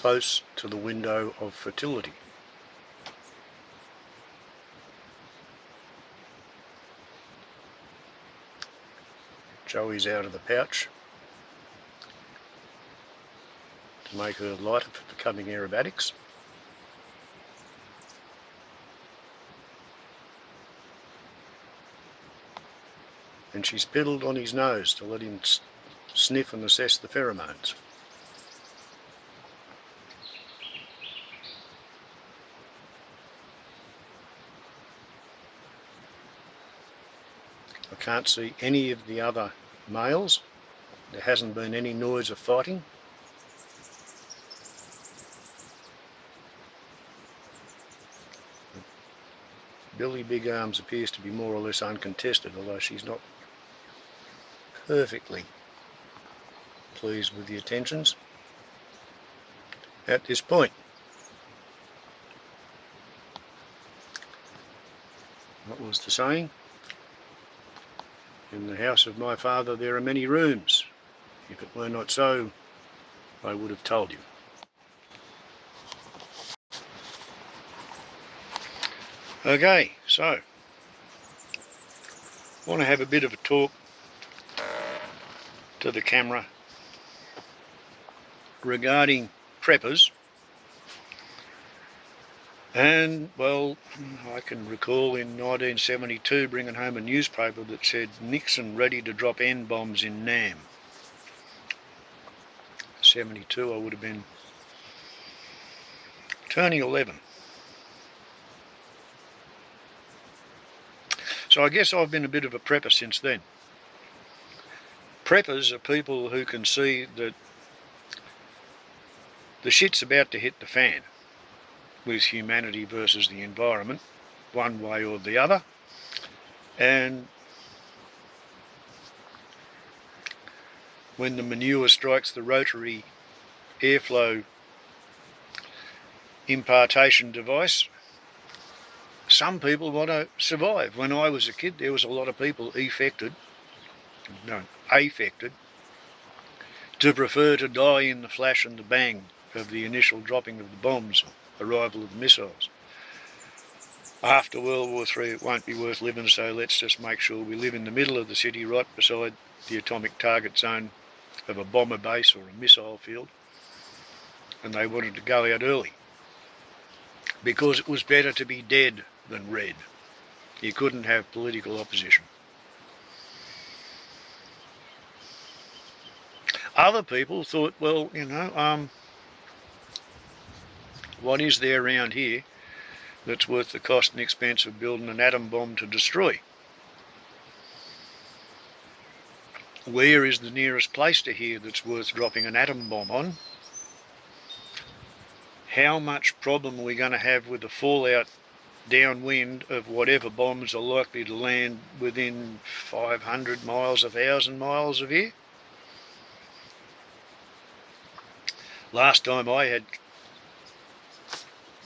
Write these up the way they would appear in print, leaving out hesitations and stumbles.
close to the window of fertility. Joey's out of the pouch to make her lighter for becoming aerobatics. And she's piddled on his nose to let him sniff and assess the pheromones. I can't see any of the other males. There hasn't been any noise of fighting. Billy Big Arms appears to be more or less uncontested, although she's not perfectly pleased with the attentions at this point. What was the saying? In the house of my father there are many rooms. If it were not so, I would have told you. Okay, so I want to have a bit of a talk to the camera regarding preppers. And, well, I can recall in 1972 bringing home a newspaper that said Nixon ready to drop N-bombs in Nam. 72, I would have been turning 11. So I guess I've been a bit of a prepper since then. Preppers are people who can see that the shit's about to hit the fan with humanity versus the environment, one way or the other, and when the manure strikes the rotary airflow impartation device, some people want to survive. When I was a kid, there was a lot of people affected to prefer to die in the flash and the bang of the initial dropping of the bombs, arrival of the missiles. After World War III, it won't be worth living, so let's just make sure we live in the middle of the city, right beside the atomic target zone of a bomber base or a missile field. And they wanted to go out early because it was better to be dead than red. You couldn't have political opposition. Other people thought, well, you know, what is there around here that's worth the cost and expense of building an atom bomb to destroy? Where is the nearest place to here that's worth dropping an atom bomb on? How much problem are we going to have with the fallout downwind of whatever bombs are likely to land within 500 miles, 1,000 miles of here? Last time I had,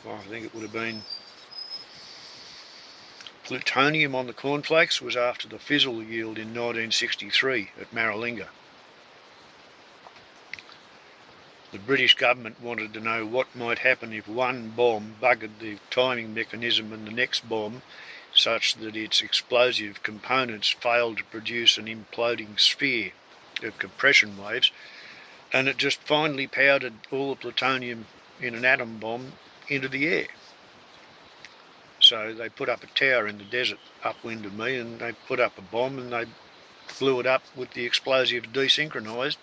well, I think it would have been plutonium on the cornflakes was after the fizzle yield in 1963 at Maralinga. The British government wanted to know what might happen if one bomb buggered the timing mechanism and the next bomb such that its explosive components failed to produce an imploding sphere of compression waves, and it just finally powdered all the plutonium in an atom bomb into the air. So they put up a tower in the desert upwind of me, and they put up a bomb and they blew it up with the explosives desynchronised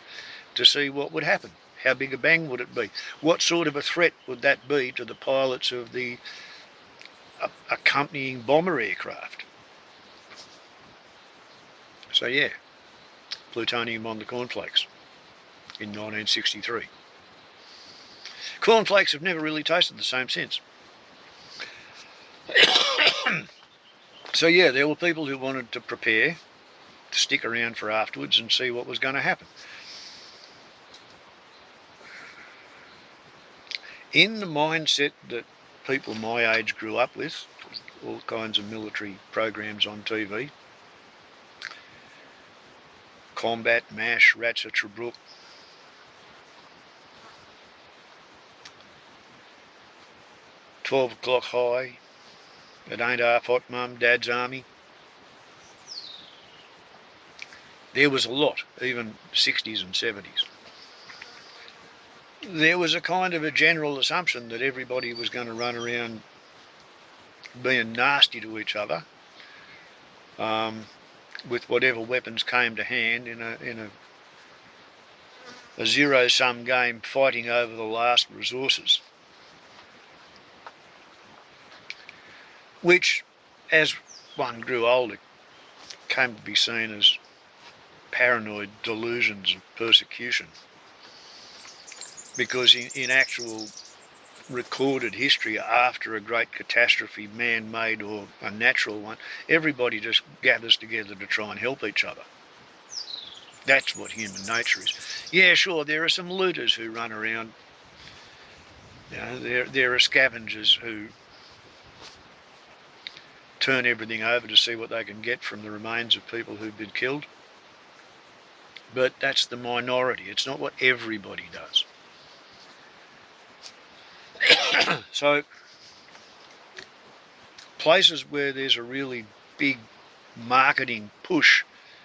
to see what would happen. How big a bang would it be? What sort of a threat would that be to the pilots of the accompanying bomber aircraft? So yeah, plutonium on the cornflakes in 1963. Cornflakes have never really tasted the same since. So yeah, there were people who wanted to prepare, to stick around for afterwards and see what was going to happen. In the mindset that people my age grew up with, all kinds of military programs on TV, Combat, MASH, Ratchet, Tobruk, 12 o'clock high, it ain't half hot, Mum, Dad's army. There was a lot, even 60s and 70s. There was a kind of a general assumption that everybody was going to run around being nasty to each other, with whatever weapons came to hand in a zero-sum game, fighting over the last resources. Which, as one grew older, came to be seen as paranoid delusions of persecution. Because in actual recorded history, after a great catastrophe, man-made or a natural one, everybody just gathers together to try and help each other. That's what human nature is. Yeah, sure, there are some looters who run around. You know, there are scavengers who turn everything over to see what they can get from the remains of people who've been killed. But that's the minority. It's not what everybody does. So, places where there's a really big marketing push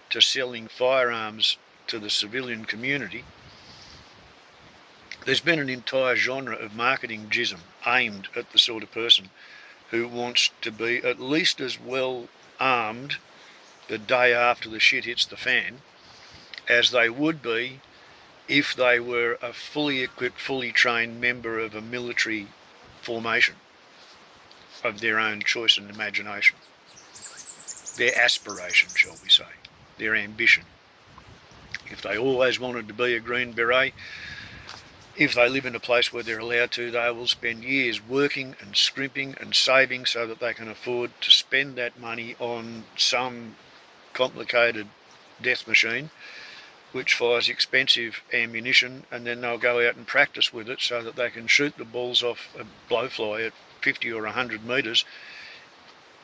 to selling firearms to the civilian community, there's been an entire genre of marketing jism aimed at the sort of person who wants to be at least as well armed the day after the shit hits the fan as they would be if they were a fully equipped, fully trained member of a military formation of their own choice and imagination. Their aspiration, shall we say, their ambition. If they always wanted to be a Green Beret, if they live in a place where they're allowed to, they will spend years working and scrimping and saving so that they can afford to spend that money on some complicated death machine which fires expensive ammunition, and then they'll go out and practice with it so that they can shoot the balls off a blowfly at 50 or 100 metres,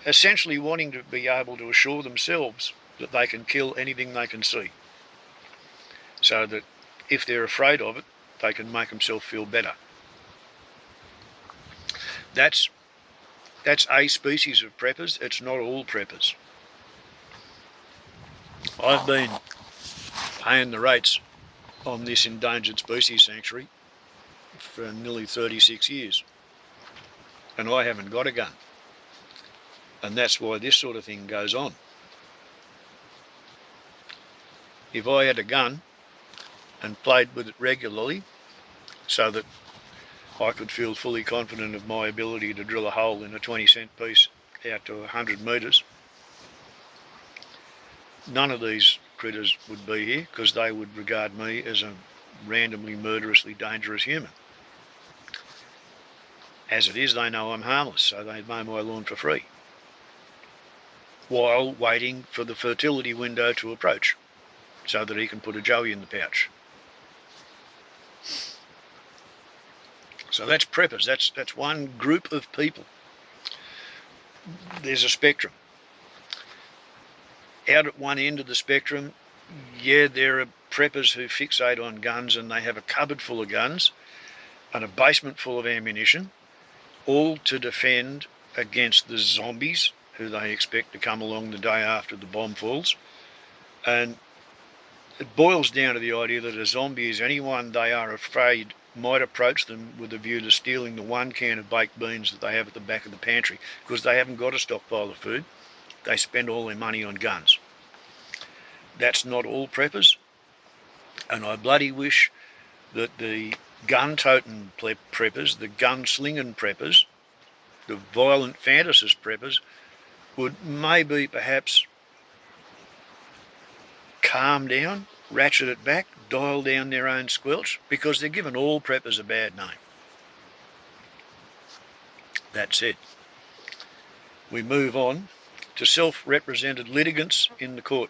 essentially wanting to be able to assure themselves that they can kill anything they can see, so that if they're afraid of it, they can make themselves feel better. That's a species of preppers. It's not all preppers. I've been paying the rates on this endangered species sanctuary for nearly 36 years, and I haven't got a gun. And that's why this sort of thing goes on. If I had a gun and played with it regularly so that I could feel fully confident of my ability to drill a hole in a 20-cent piece out to 100 metres, none of these critters would be here, because they would regard me as a randomly murderously dangerous human. As it is, they know I'm harmless, so they mow my lawn for free, while waiting for the fertility window to approach so that he can put a joey in the pouch. So that's preppers. That's one group of people. There's a spectrum. Out at one end of the spectrum, yeah, there are preppers who fixate on guns, and they have a cupboard full of guns and a basement full of ammunition, all to defend against the zombies who they expect to come along the day after the bomb falls. And it boils down to the idea that a zombie is anyone they are afraid might approach them with a view to stealing the one can of baked beans that they have at the back of the pantry, because they haven't got a stockpile of food. They spend all their money on guns. That's not all preppers, and I bloody wish that the gun-toting preppers, the gun-slinging preppers, the violent fantasist preppers would maybe perhaps calm down, ratchet it back, dial down their own squelch, because they're giving all preppers a bad name. That's it. We move on to self-represented litigants in the court.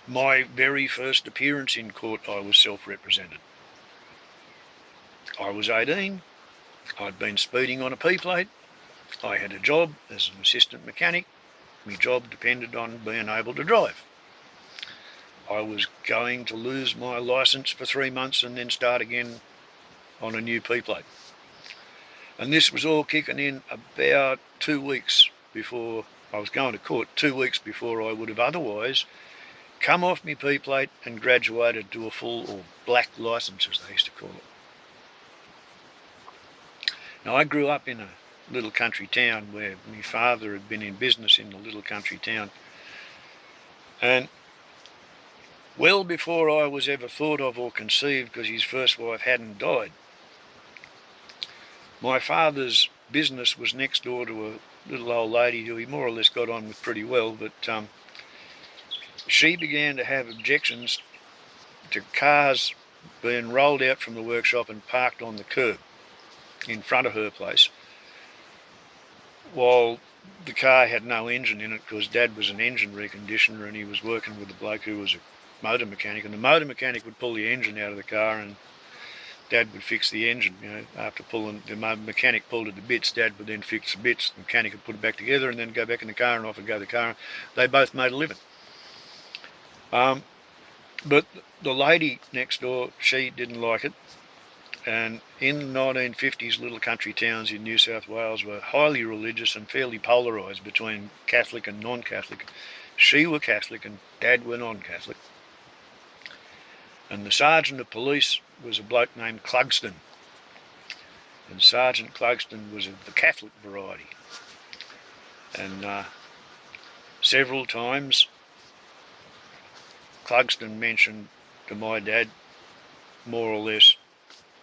My very first appearance in court, I was self-represented. I was 18, I'd been speeding on a P-plate, I had a job as an assistant mechanic. My job depended on being able to drive. I was going to lose my licence for 3 months and then start again on a new P-plate. And this was all kicking in about 2 weeks before I was going to court, 2 weeks before I would have otherwise come off my P-plate and graduated to a full or black licence, as they used to call it. Now, I grew up in a little country town where my father had been in business in the little country town, and well before I was ever thought of or conceived, because his first wife hadn't died, my father's business was next door to a little old lady who he more or less got on with pretty well, but she began to have objections to cars being rolled out from the workshop and parked on the curb in front of her place, while the car had no engine in it, because Dad was an engine reconditioner and he was working with a bloke who was a motor mechanic, and the motor mechanic would pull the engine out of the car and Dad would fix the engine. You know, after pulling, the mechanic pulled it to bits, Dad would then fix the bits, the mechanic would put it back together and then go back in the car, and off would go the car. They both made a living. But the lady next door, she didn't like it, and in the 1950s, little country towns in New South Wales were highly religious and fairly polarised between Catholic and non-Catholic. She were Catholic and Dad were non-Catholic. And the Sergeant of Police was a bloke named Clugston. And Sergeant Clugston was of the Catholic variety. And several times Clugston mentioned to my dad, more or less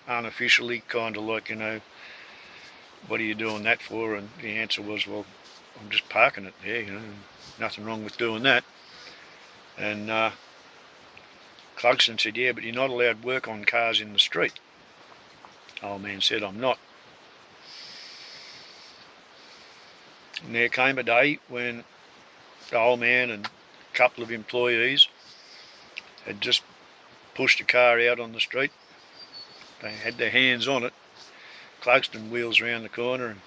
unofficially, kind of like, you know, what are you doing that for? And the answer was, well, I'm just parking it there, you know, nothing wrong with doing that. And Clugston said, yeah, but you're not allowed work on cars in the street. Old man said, I'm not. And there came a day when the old man and a couple of employees had just pushed a car out on the street. They had their hands on it. Clugston wheels round the corner and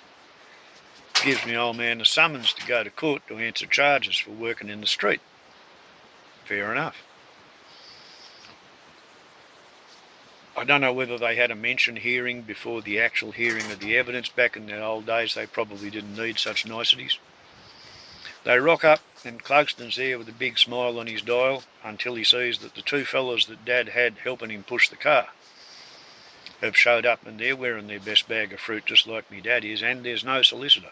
gives me old man a summons to go to court to answer charges for working in the street. Fair enough. I don't know whether they had a mention hearing before the actual hearing of the evidence. Back in the old days, they probably didn't need such niceties. They rock up and Clugston's there with a big smile on his dial until he sees that the two fellas that Dad had helping him push the car have showed up, and they're wearing their best bag of fruit just like me dad is, and there's no solicitor.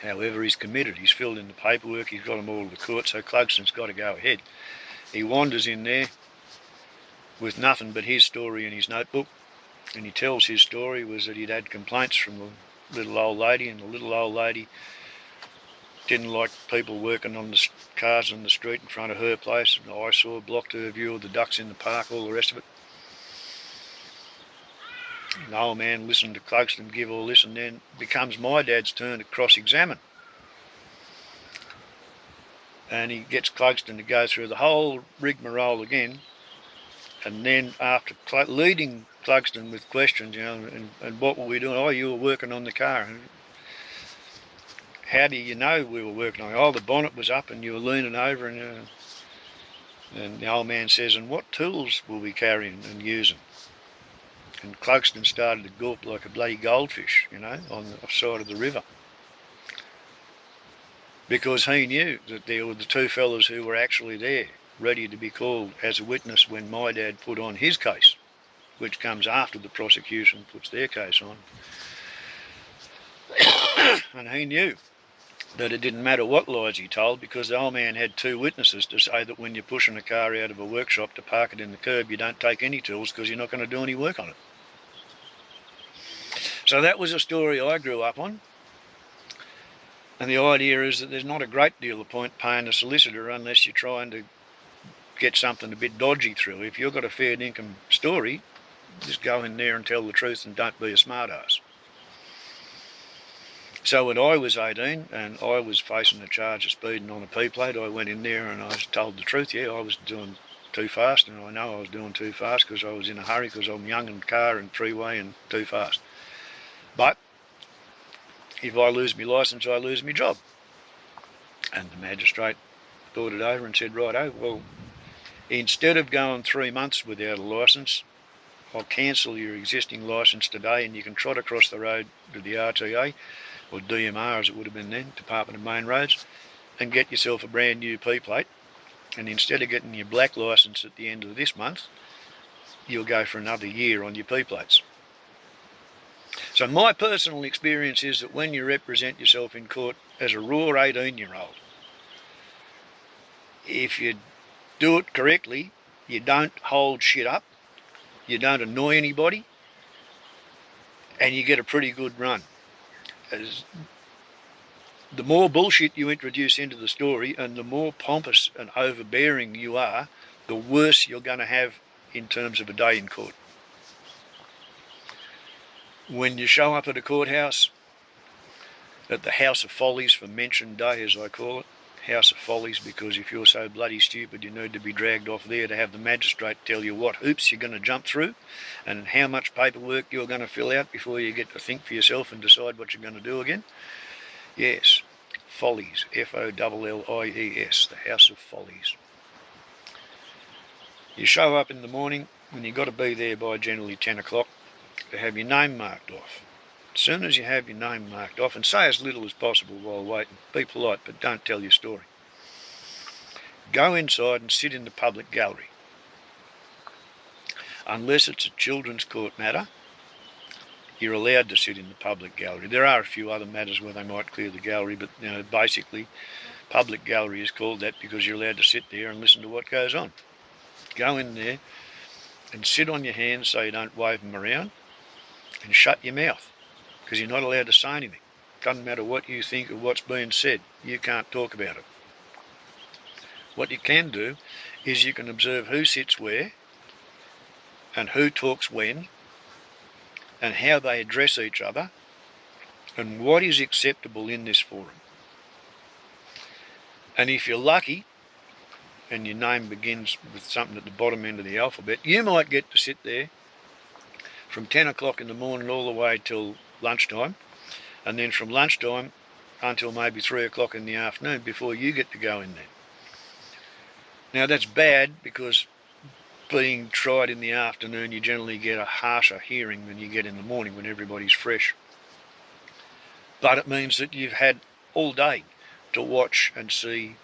However, he's committed, he's filled in the paperwork, he's got them all to the court, so Clugston's got to go ahead. He wanders in there with nothing but his story in his notebook, and he tells his story was that he'd had complaints from the little old lady, and the little old lady didn't like people working on the cars on the street in front of her place, and I saw blocked her view of the ducks in the park, all the rest of it. The old man listened to Clugston give all this, and then it becomes my dad's turn to cross-examine. And he gets Clugston to go through the whole rigmarole again, and then after leading Clugston with questions, you know, and what were we doing? Oh, you were working on the car. How do you know we were working on it? Oh, the bonnet was up and you were leaning over, and the old man says, and what tools were we carrying and using? And Clugston started to gulp like a bloody goldfish, you know, on the side of the river. Because he knew that there were the two fellas who were actually there, ready to be called as a witness when my dad put on his case, which comes after the prosecution puts their case on. And he knew that it didn't matter what lies he told, because the old man had two witnesses to say that when you're pushing a car out of a workshop to park it in the curb, you don't take any tools because you're not going to do any work on it. So that was a story I grew up on. And the idea is that there's not a great deal of point paying a solicitor unless you're trying to get something a bit dodgy through. If you've got a fair income story, just go in there and tell the truth and don't be a smart-ass. So when I was 18 and I was facing a charge of speeding on a P-plate, I went in there and I was told the truth. Yeah, I was doing too fast, and I know I was doing too fast because I was in a hurry because I'm young and car and freeway and too fast. But if I lose my licence, I lose my job. And the magistrate thought it over and said, righto, well, instead of going 3 months without a licence, I'll cancel your existing licence today and you can trot across the road to the RTA, or DMR as it would have been then, Department of Main Roads, and get yourself a brand new P-plate. And instead of getting your black licence at the end of this month, you'll go for another year on your P-plates. So my personal experience is that when you represent yourself in court as a raw 18-year-old, if you do it correctly, you don't hold shit up, you don't annoy anybody, and you get a pretty good run. The more bullshit you introduce into the story and the more pompous and overbearing you are, the worse you're going to have in terms of a day in court. When you show up at a courthouse, at the House of Follies for Mention Day, as I call it, House of Follies, because if you're so bloody stupid you need to be dragged off there to have the magistrate tell you what hoops you're going to jump through and how much paperwork you're going to fill out before you get to think for yourself and decide what you're going to do again. Yes, Follies, Follies, the House of Follies. You show up in the morning and you've got to be there by generally 10 o'clock to have your name marked off. As soon as you have your name marked off, and say as little as possible while waiting, be polite but don't tell your story. Go inside and sit in the public gallery. Unless it's a children's court matter, you're allowed to sit in the public gallery. There are a few other matters where they might clear the gallery, but basically public gallery is called that because you're allowed to sit there and listen to what goes on. Go in there and sit on your hands so you don't wave them around, and shut your mouth, because you're not allowed to say anything. Doesn't matter what you think of what's being said, you can't talk about it. What you can do is you can observe who sits where and who talks when and how they address each other and what is acceptable in this forum. And if you're lucky and your name begins with something at the bottom end of the alphabet, you might get to sit there from 10 o'clock in the morning all the way till lunchtime, and then from lunchtime until maybe 3 o'clock in the afternoon before you get to go in there. Now that's bad, because being tried in the afternoon you generally get a harsher hearing than you get in the morning when everybody's fresh. But it means that you've had all day to watch and see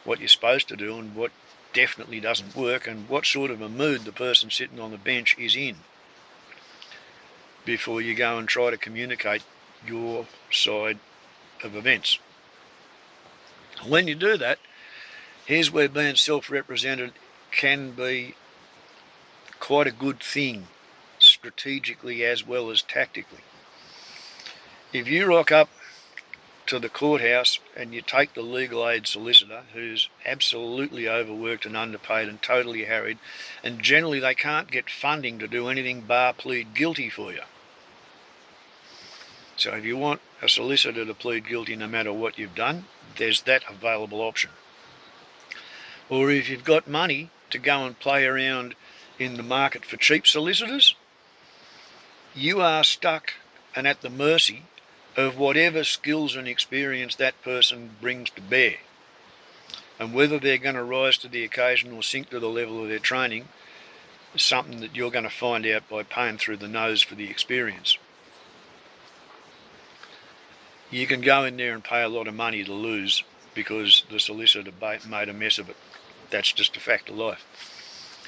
what you're supposed to do and what definitely doesn't work and what sort of a mood the person sitting on the bench is in before you go and try to communicate your side of events. When you do that, here's where being self-represented can be quite a good thing, strategically as well as tactically. If you rock up to the courthouse and you take the legal aid solicitor, who's absolutely overworked and underpaid and totally harried, and generally they can't get funding to do anything bar plead guilty for you. So if you want a solicitor to plead guilty no matter what you've done, there's that available option. Or if you've got money to go and play around in the market for cheap solicitors, you are stuck and at the mercy of whatever skills and experience that person brings to bear. And whether they're going to rise to the occasion or sink to the level of their training is something that you're going to find out by paying through the nose for the experience. You can go in there and pay a lot of money to lose because the solicitor made a mess of it. That's just a fact of life.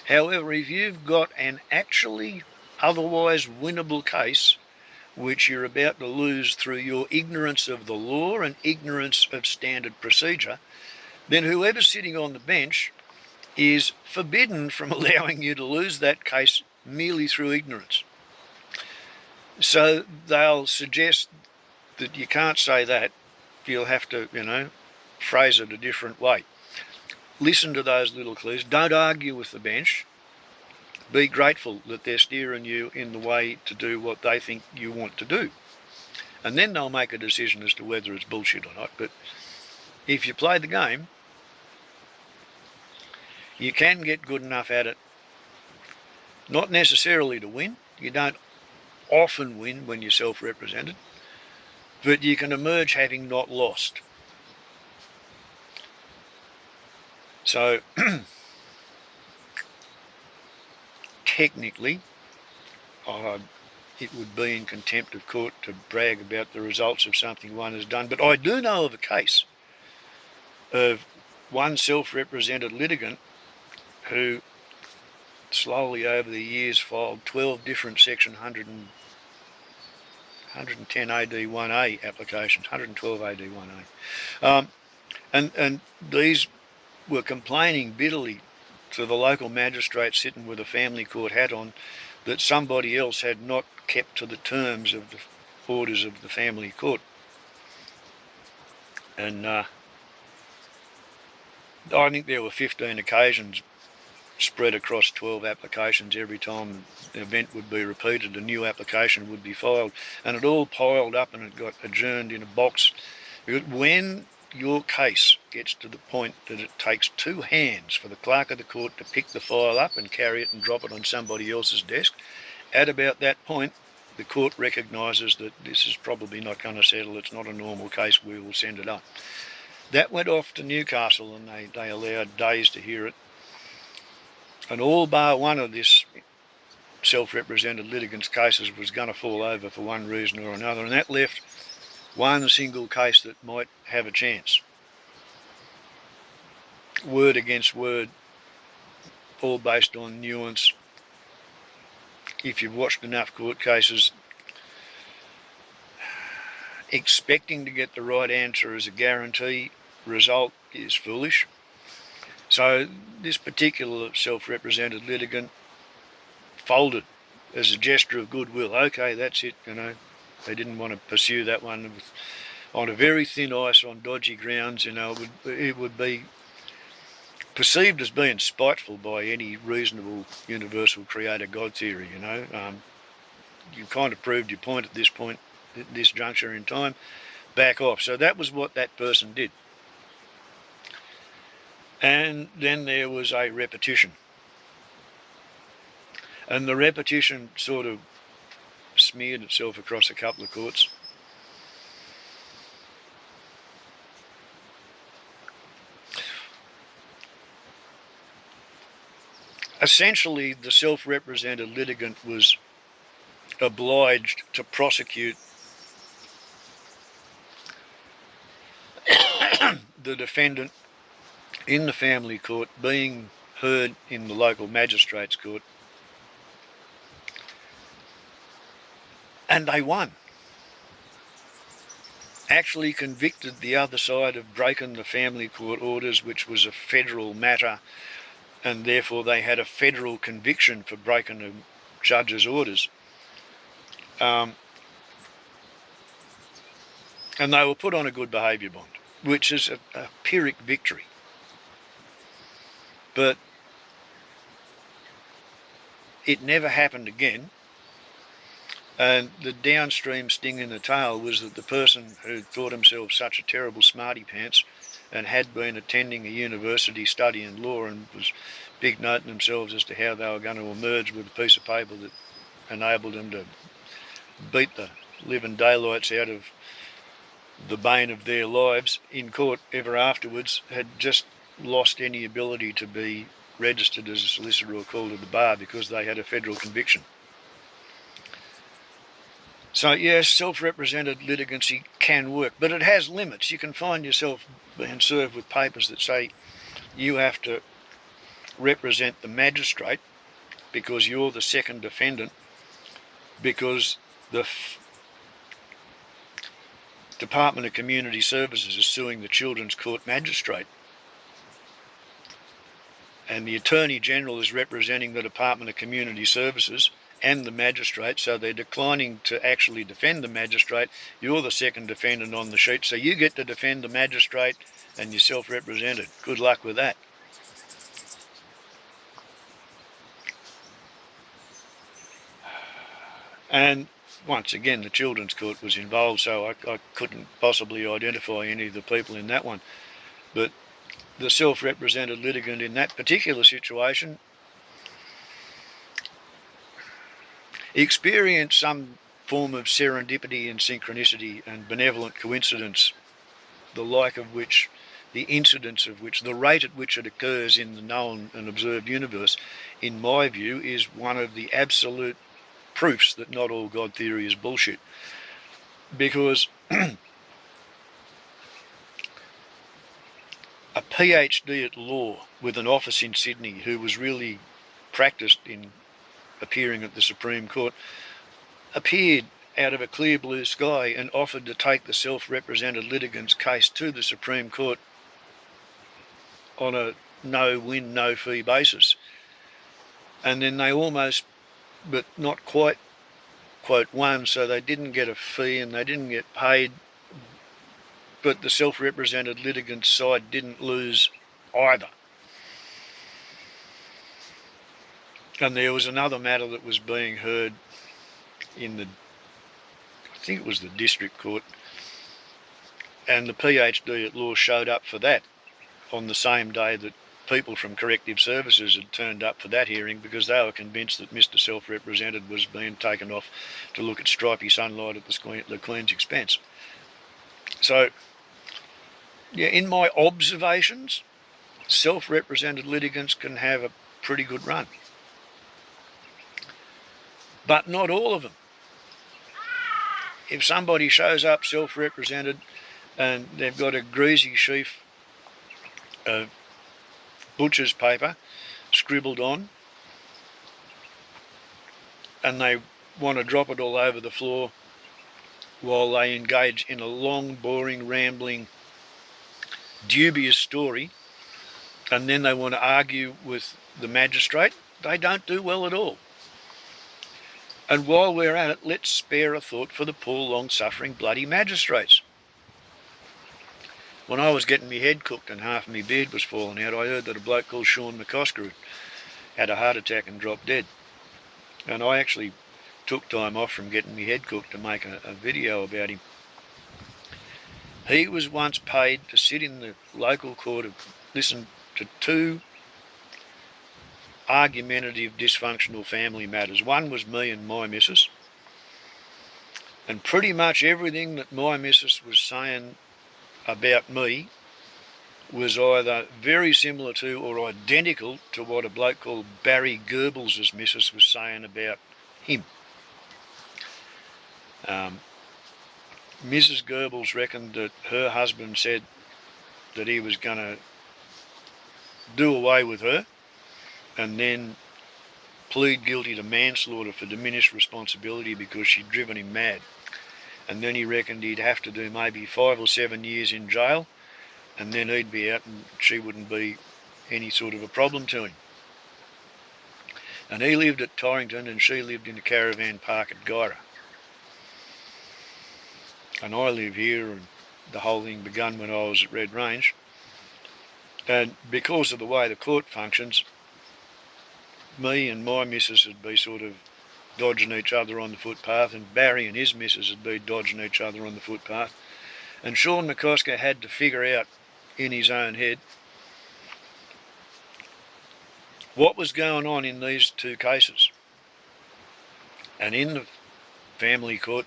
However, if you've got an actually otherwise winnable case which you're about to lose through your ignorance of the law and ignorance of standard procedure, then whoever's sitting on the bench is forbidden from allowing you to lose that case merely through ignorance. So they'll suggest that you can't say that, you'll have to, phrase it a different way. Listen to those little clues. Don't argue with the bench. Be grateful that they're steering you in the way to do what they think you want to do. And then they'll make a decision as to whether it's bullshit or not. But if you play the game, you can get good enough at it, not necessarily to win. You don't often win when you're self-represented, but you can emerge having not lost. So technically, it would be in contempt of court to brag about the results of something one has done. But I do know of a case of one self-represented litigant who slowly over the years filed 12 different Section 110 AD1A applications, 112 AD1A. And these were complaining bitterly to the local magistrate sitting with a family court hat on that somebody else had not kept to the terms of the orders of the family court. And I think there were 15 occasions spread across 12 applications. Every time the event would be repeated, a new application would be filed, and it all piled up and it got adjourned in a box. When your case gets to the point that it takes two hands for the clerk of the court to pick the file up and carry it and drop it on somebody else's desk, at about that point the court recognises that this is probably not going to settle, it's not a normal case, we will send it up. That went off to Newcastle and they allowed days to hear it. And all bar one of this self-represented litigants' cases was going to fall over for one reason or another, and that left one single case that might have a chance. Word against word, all based on nuance. If you've watched enough court cases, expecting to get the right answer as a guarantee result is foolish. So this particular self-represented litigant folded as a gesture of goodwill. Okay, that's it, you know. They didn't want to pursue that one on a very thin ice, on dodgy grounds. You know, it would be perceived as being spiteful by any reasonable universal creator God theory. You know, you kind of proved your point at this juncture in time. Back off. So that was what that person did. And then there was a repetition. And the repetition sort of smeared itself across a couple of courts. Essentially, the self-represented litigant was obliged to prosecute the defendant in the family court being heard in the local magistrates court, and they won. Actually convicted the other side of breaking the family court orders, which was a federal matter, and therefore they had a federal conviction for breaking a judge's orders. And they were put on a good behaviour bond, which is a Pyrrhic victory. But it never happened again. And the downstream sting in the tail was that the person who thought himself such a terrible smarty pants and had been attending a university studying law and was big noting themselves as to how they were going to emerge with a piece of paper that enabled them to beat the living daylights out of the bane of their lives in court ever afterwards, had just lost any ability to be registered as a solicitor or called to the bar because they had a federal conviction. So yes, self-represented litigancy can work, but it has limits. You can find yourself being served with papers that say you have to represent the magistrate because you're the second defendant, because the Department of Community Services is suing the Children's Court Magistrate, and the Attorney General is representing the Department of Community Services and the magistrate, so they're declining to actually defend the magistrate. You're the second defendant on the sheet, so you get to defend the magistrate and you're self-represented. Good luck with that. And once again, the Children's Court was involved, so I couldn't possibly identify any of the people in that one. But the self-represented litigant in that particular situation experienced some form of serendipity and synchronicity and benevolent coincidence, the like of which the incidence of which, the rate at which it occurs in the known and observed universe, in my view, is one of the absolute proofs that not all God theory is bullshit. Because a PhD at law with an office in Sydney who was really practiced in appearing at the Supreme Court appeared out of a clear blue sky and offered to take the self-represented litigants case to the Supreme Court on a no-win, no-fee basis. And then they almost, but not quite, quote, won, so they didn't get a fee and they didn't get paid, but the self-represented litigant side didn't lose either. And there was another matter that was being heard in the, I think it was the district court, and the PhD at law showed up for that on the same day that people from corrective services had turned up for that hearing, because they were convinced that Mr. Self-Represented was being taken off to look at stripy sunlight at the Queen's expense. So, yeah, in my observations, self-represented litigants can have a pretty good run. But not all of them. If somebody shows up self-represented and they've got a greasy sheaf of butcher's paper scribbled on and they want to drop it all over the floor while they engage in a long, boring, rambling, dubious story, and then they want to argue with the magistrate, they don't do well at all. And while we're at it, let's spare a thought for the poor, long-suffering, bloody magistrates. When I was getting my head cooked and half of my beard was falling out, I heard that a bloke called Sean McCosker had a heart attack and dropped dead. And I actually took time off from getting my head cooked to make a video about him. He was once paid to sit in the local court and listen to two argumentative, dysfunctional family matters. One was me and my missus, and pretty much everything that my missus was saying about me was either very similar to or identical to what a bloke called Barry Goebbels' missus was saying about him. Mrs. Goebbels reckoned that her husband said that he was going to do away with her and then plead guilty to manslaughter for diminished responsibility because she'd driven him mad. And then he reckoned he'd have to do maybe 5 or 7 years in jail, and then he'd be out and she wouldn't be any sort of a problem to him. And he lived at Torrington and she lived in a caravan park at Gyra. And I live here, and the whole thing began when I was at Red Range. And because of the way the court functions, me and my missus would be sort of dodging each other on the footpath, and Barry and his missus would be dodging each other on the footpath. And Sean McCosker had to figure out in his own head what was going on in these two cases. And in the family court,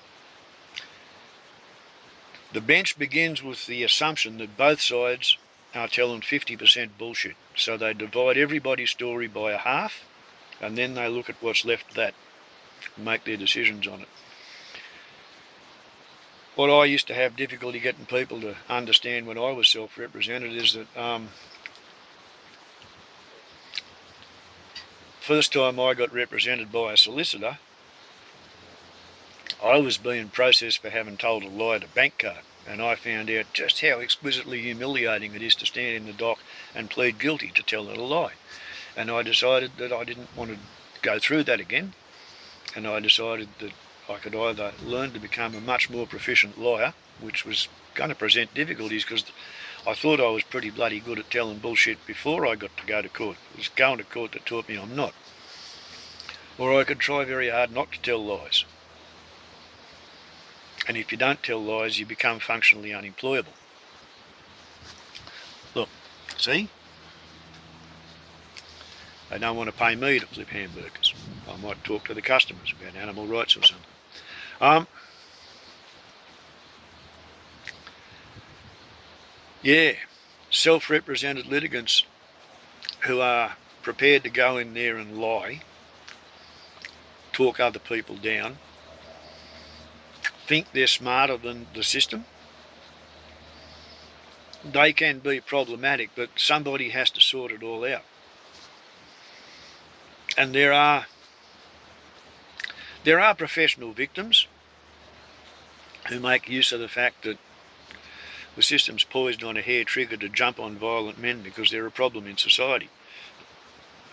the bench begins with the assumption that both sides are telling 50% bullshit. So they divide everybody's story by a half, and then they look at what's left of that and make their decisions on it. What I used to have difficulty getting people to understand when I was self-represented is that first time I got represented by a solicitor, I was being processed for having told a lie at a bank card, and I found out just how exquisitely humiliating it is to stand in the dock and plead guilty to telling a lie. And I decided that I didn't want to go through that again, and I decided that I could either learn to become a much more proficient lawyer, which was going to present difficulties because I thought I was pretty bloody good at telling bullshit before I got to go to court. It was going to court that taught me I'm not. Or I could try very hard not to tell lies. And if you don't tell lies, you become functionally unemployable. Look, see? They don't want to pay me to flip hamburgers. I might talk to the customers about animal rights or something. Yeah, self-represented litigants who are prepared to go in there and lie, talk other people down, think they're smarter than the system. They can be problematic, but somebody has to sort it all out. And there are professional victims who make use of the fact that the system's poised on a hair trigger to jump on violent men because they're a problem in society.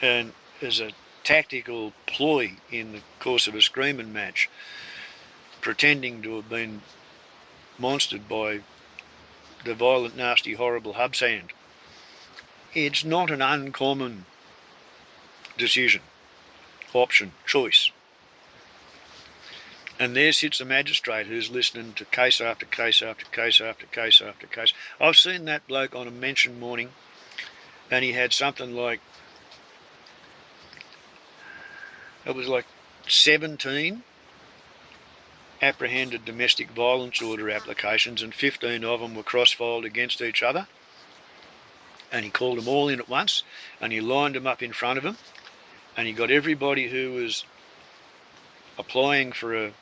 And as a tactical ploy in the course of a screaming match, pretending to have been monstered by the violent, nasty, horrible hub's hand. It's not an uncommon decision, option, choice. And there sits a magistrate who's listening to case after case after case after case after case. I've seen that bloke on a mention morning, and he had something like, it was like 17 apprehended domestic violence order applications, and 15 of them were cross-filed against each other. And he called them all in at once, and he lined them up in front of him, and he got everybody who was applying for a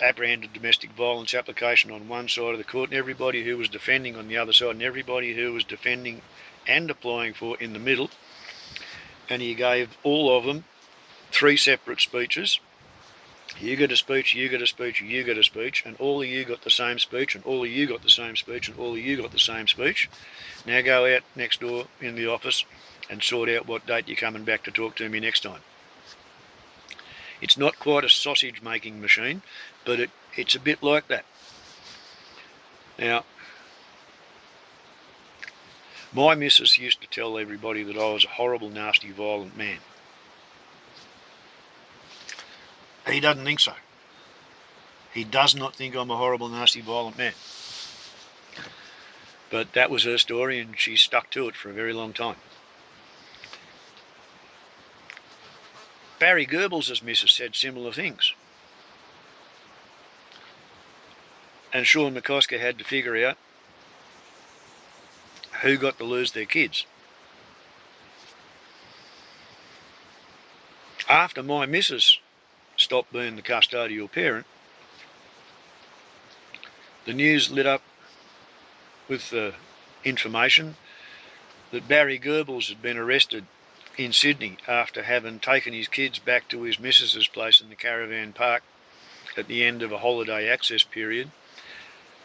apprehended domestic violence application on one side of the court, and everybody who was defending on the other side, and everybody who was defending and applying for in the middle. And he gave all of them 3 separate speeches. You get a speech, you get a speech, you get a speech, and all of you got the same speech, and all of you got the same speech, and all of you got the same speech. Now go out next door in the office and sort out what date you're coming back to talk to me next time. It's not quite a sausage making machine, but it's a bit like that. Now, my missus used to tell everybody that I was a horrible, nasty, violent man. He doesn't think so. He does not think I'm a horrible, nasty, violent man. But that was her story, and she stuck to it for a very long time. Barry Goebbels' missus said similar things. And Sean McCosker had to figure out who got to lose their kids. After my missus stopped being the custodial parent, the news lit up with the information that Barry Goebbels had been arrested in Sydney after having taken his kids back to his missus's place in the caravan park at the end of a holiday access period,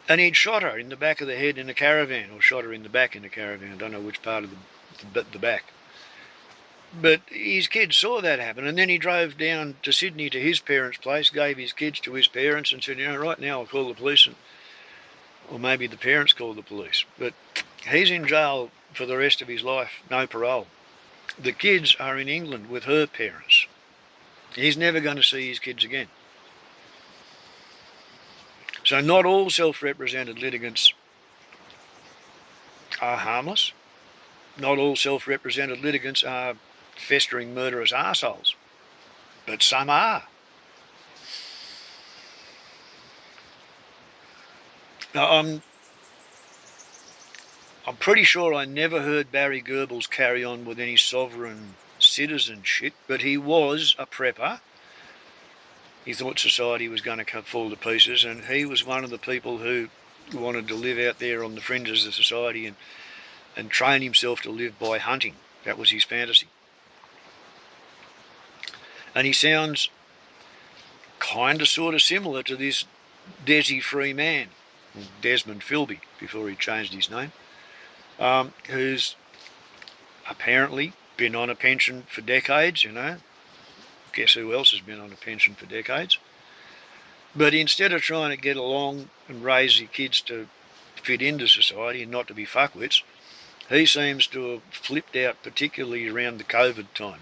and he'd shot her in the back of the head in a caravan, or shot her in the back in a caravan. I don't know which part of the back. But his kids saw that happen, and then he drove down to Sydney to his parents' place, gave his kids to his parents and said, you know, right now I'll call the police, or maybe the parents called the police. But he's in jail for the rest of his life, no parole. The kids are in England with her parents. He's never going to see his kids again. So not all self-represented litigants are harmless. Not all self-represented litigants are festering murderous arseholes, but some are. Now, I'm pretty sure I never heard Barry Goebbels carry on with any sovereign citizen shit, but he was a prepper. He thought society was going to fall to pieces, and he was one of the people who wanted to live out there on the fringes of society and train himself to live by hunting. That was his fantasy. And he sounds kind of sort of similar to this Desi Freeman, Desmond Philby, before he changed his name, who's apparently been on a pension for decades, you know. Guess who else has been on a pension for decades? But instead of trying to get along and raise your kids to fit into society and not to be fuckwits, he seems to have flipped out, particularly around the COVID time.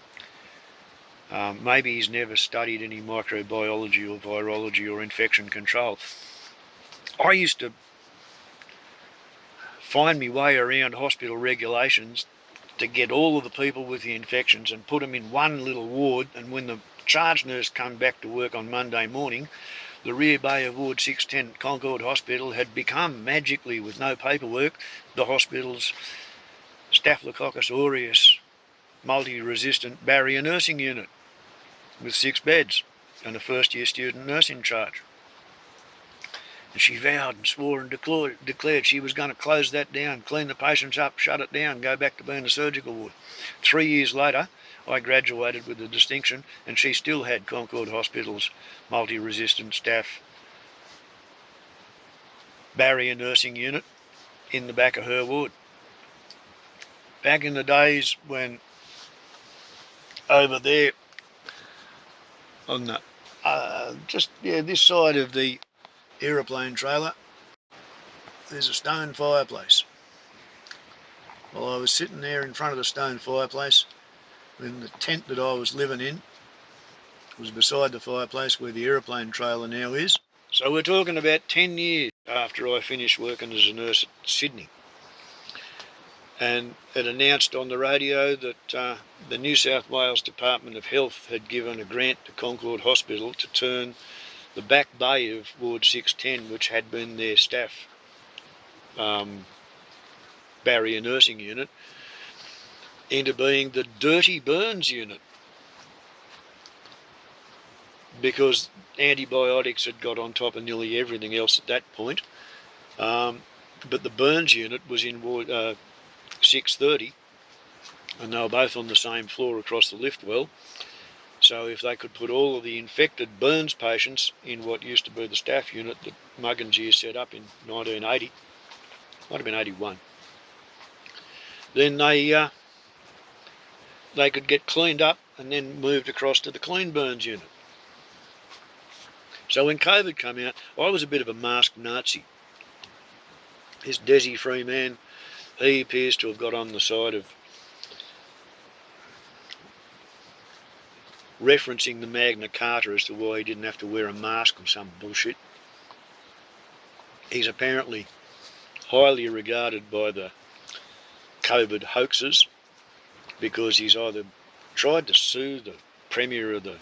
Maybe he's never studied any microbiology or virology or infection control. I used to find me way around hospital regulations to get all of the people with the infections and put them in one little ward, and when the charge nurse come back to work on Monday morning, the rear bay of Ward 610 Concord Hospital had become, magically with no paperwork, the hospital's Staphylococcus aureus multi-resistant barrier nursing unit with 6 beds and a first-year student nurse in charge. And she vowed and swore and declared she was going to close that down, clean the patients up, shut it down, go back to being a surgical ward. 3 years later, I graduated with a distinction, and she still had Concord Hospital's multi-resistant staff barrier nursing unit in the back of her ward. Back in the days when over there on the this side of the aeroplane trailer, there's a stone fireplace. Well, I was sitting there in front of the stone fireplace when the tent that I was living in was beside the fireplace where the aeroplane trailer now is. So we're talking about 10 years after I finished working as a nurse at Sydney. And it announced on the radio that the New South Wales Department of Health had given a grant to Concord Hospital to turn the back bay of Ward 610, which had been their staff barrier nursing unit, into being the dirty burns unit, because antibiotics had got on top of nearly everything else at that point. But the burns unit was in Ward 630, and they were both on the same floor across the lift well. So if they could put all of the infected burns patients in what used to be the staff unit that Muggingear set up in 1980, might have been 81, then they could get cleaned up and then moved across to the clean burns unit. So when COVID came out, I was a bit of a masked Nazi. This Desi Freeman, he appears to have got on the side of referencing the Magna Carta as to why he didn't have to wear a mask or some bullshit. He's apparently highly regarded by the COVID hoaxers because he's either tried to sue the Premier of the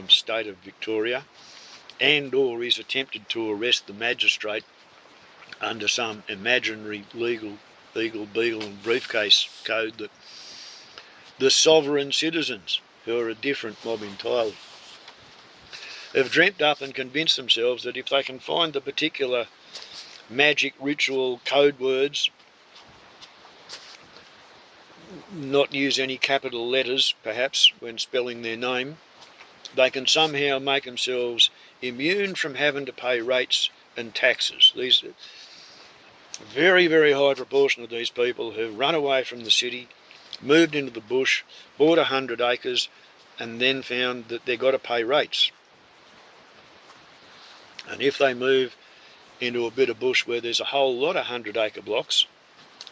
state of Victoria and or he's attempted to arrest the magistrate under some imaginary legal beagle and briefcase code that the sovereign citizens, who are a different mob entirely, have dreamt up and convinced themselves that if they can find the particular magic ritual code words, not use any capital letters perhaps when spelling their name, they can somehow make themselves immune from having to pay rates and taxes. These very, very high proportion of these people have run away from the city, moved into the bush, bought 100 acres, and then found that they've got to pay rates. And if they move into a bit of bush where there's a whole lot of 100-acre blocks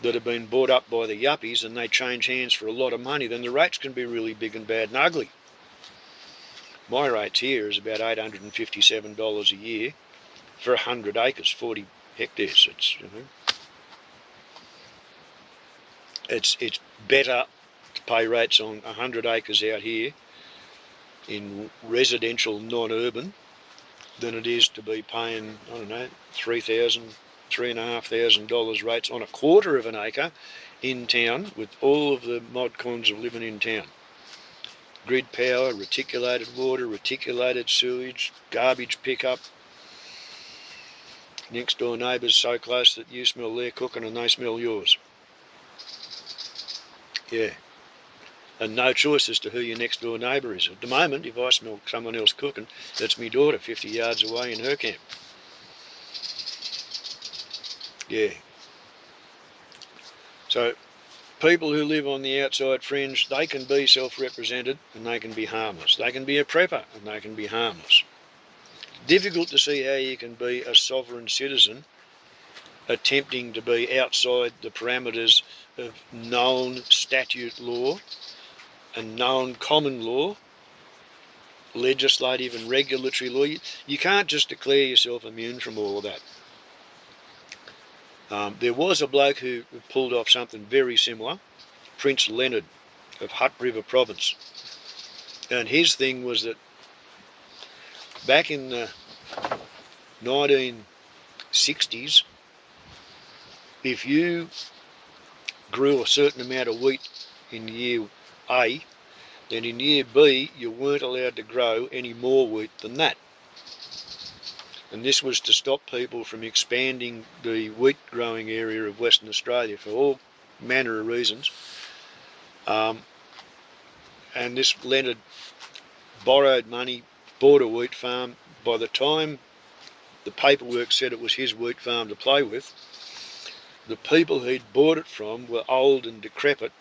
that have been bought up by the yuppies and they change hands for a lot of money, then the rates can be really big and bad and ugly. My rates here is about $857 a year for 100 acres, 40 hectares. It's better to pay rates on 100 acres out here in residential non-urban than it is to be paying, I don't know, $3,000, $3,500 rates on a quarter of an acre in town with all of the mod cons of living in town. Grid power, reticulated water, reticulated sewage, garbage pickup. Next door neighbours so close that you smell their cooking and they smell yours. Yeah. And no choice as to who your next door neighbour is. At the moment, if I smell someone else cooking, that's me daughter 50 yards away in her camp. Yeah. So people who live on the outside fringe, they can be self-represented and they can be harmless. They can be a prepper and they can be harmless. Difficult to see how you can be a sovereign citizen attempting to be outside the parameters of known statute law and known common law, legislative and regulatory law. You can't just declare yourself immune from all of that. There was a bloke who pulled off something very similar, Prince Leonard of Hutt River Province. And his thing was that back in the 1960s, if you grew a certain amount of wheat in year A, then in year B you weren't allowed to grow any more wheat than that. And this was to stop people from expanding the wheat growing area of Western Australia for all manner of reasons. And this Leonard borrowed money, bought a wheat farm. By the time the paperwork said it was his wheat farm to play with, the people he'd bought it from were old and decrepit,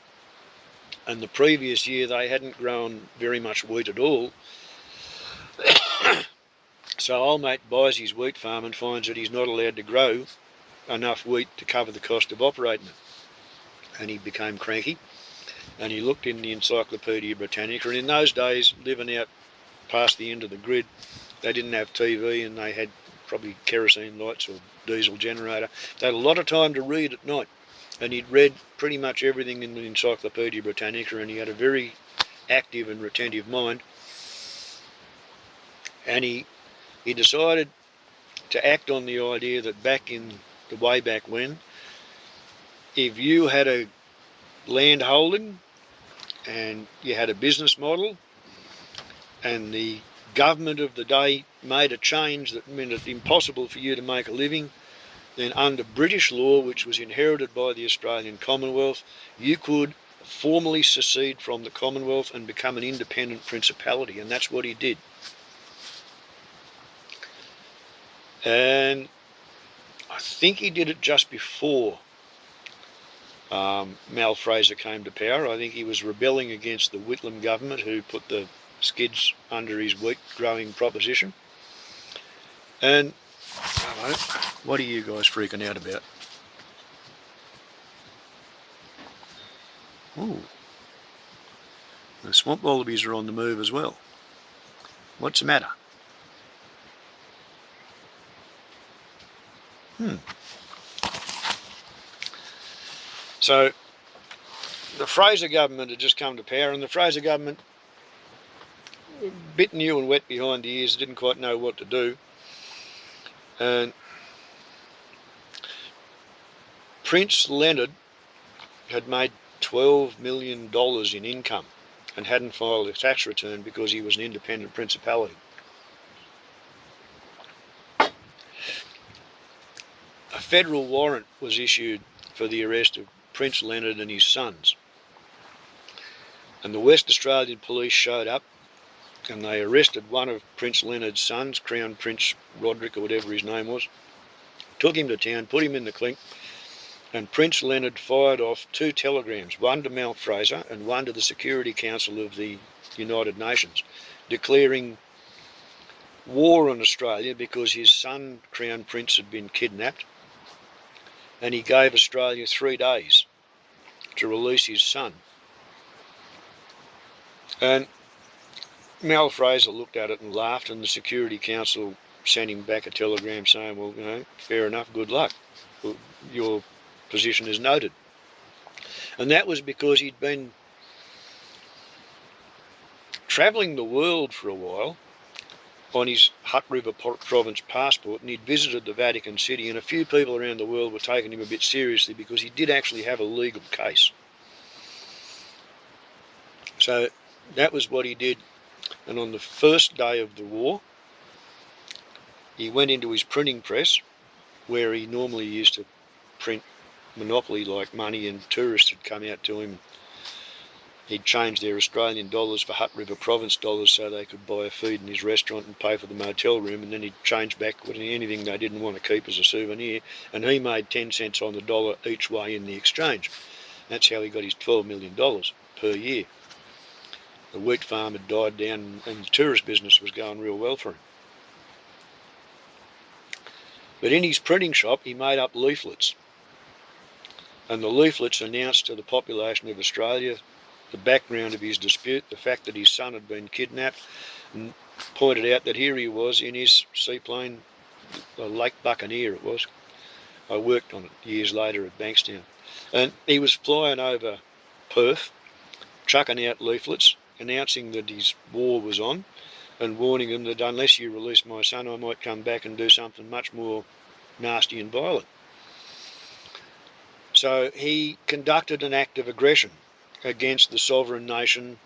and the previous year they hadn't grown very much wheat at all. So old mate buys his wheat farm and finds that he's not allowed to grow enough wheat to cover the cost of operating it. And he became cranky, and he looked in the Encyclopedia Britannica, and in those days, living out past the end of the grid, they didn't have TV, and they had probably kerosene lights or diesel generator. They had a lot of time to read at night, and he'd read pretty much everything in the Encyclopedia Britannica, and he had a very active and retentive mind. And he decided to act on the idea that back in the way back when, if you had a land holding and you had a business model and the government of the day made a change that made it impossible for you to make a living, then under British law, which was inherited by the Australian Commonwealth, you could formally secede from the Commonwealth and become an independent principality, and that's what he did. And I think he did it just before Mal Fraser came to power. I think he was rebelling against the Whitlam government, who put the skids under his wheat growing proposition. And hello, what are you guys freaking out about? Ooh, the swamp wallabies are on the move as well. What's the matter? So the Fraser government had just come to power, and the Fraser government, a bit new and wet behind the ears, didn't quite know what to do. And Prince Leonard had made $12 million in income and hadn't filed a tax return because he was an independent principality. A federal warrant was issued for the arrest of Prince Leonard and his sons. And the West Australian police showed up, and they arrested one of Prince Leonard's sons, Crown Prince Roderick or whatever his name was, took him to town, put him in the clink, and Prince Leonard fired off 2 telegrams, one to Mal Fraser and one to the Security Council of the United Nations, declaring war on Australia because his son, Crown Prince, had been kidnapped, and he gave Australia 3 days to release his son. And Mal Fraser looked at it and laughed, and the Security Council sent him back a telegram saying, well, you know, fair enough, good luck. Your position is noted. And that was because he'd been travelling the world for a while on his Hutt River Province passport, and he'd visited the Vatican City, and a few people around the world were taking him a bit seriously because he did actually have a legal case. So that was what he did. And on the first day of the war, he went into his printing press, where he normally used to print monopoly-like money, and tourists had come out to him. He'd changed their Australian dollars for Hutt River Province dollars so they could buy a feed in his restaurant and pay for the motel room, and then he'd change back with anything they didn't want to keep as a souvenir, and he made 10 cents on the dollar each way in the exchange. That's how he got his $12 million per year. The wheat farm had died down and the tourist business was going real well for him. But in his printing shop he made up leaflets, and the leaflets announced to the population of Australia the background of his dispute, the fact that his son had been kidnapped, and pointed out that here he was in his seaplane, a Lake Buccaneer it was. I worked on it years later at Bankstown. And he was flying over Perth, chucking out leaflets, announcing that his war was on, and warning them that unless you release my son, I might come back and do something much more nasty and violent. So he conducted an act of aggression against the sovereign nation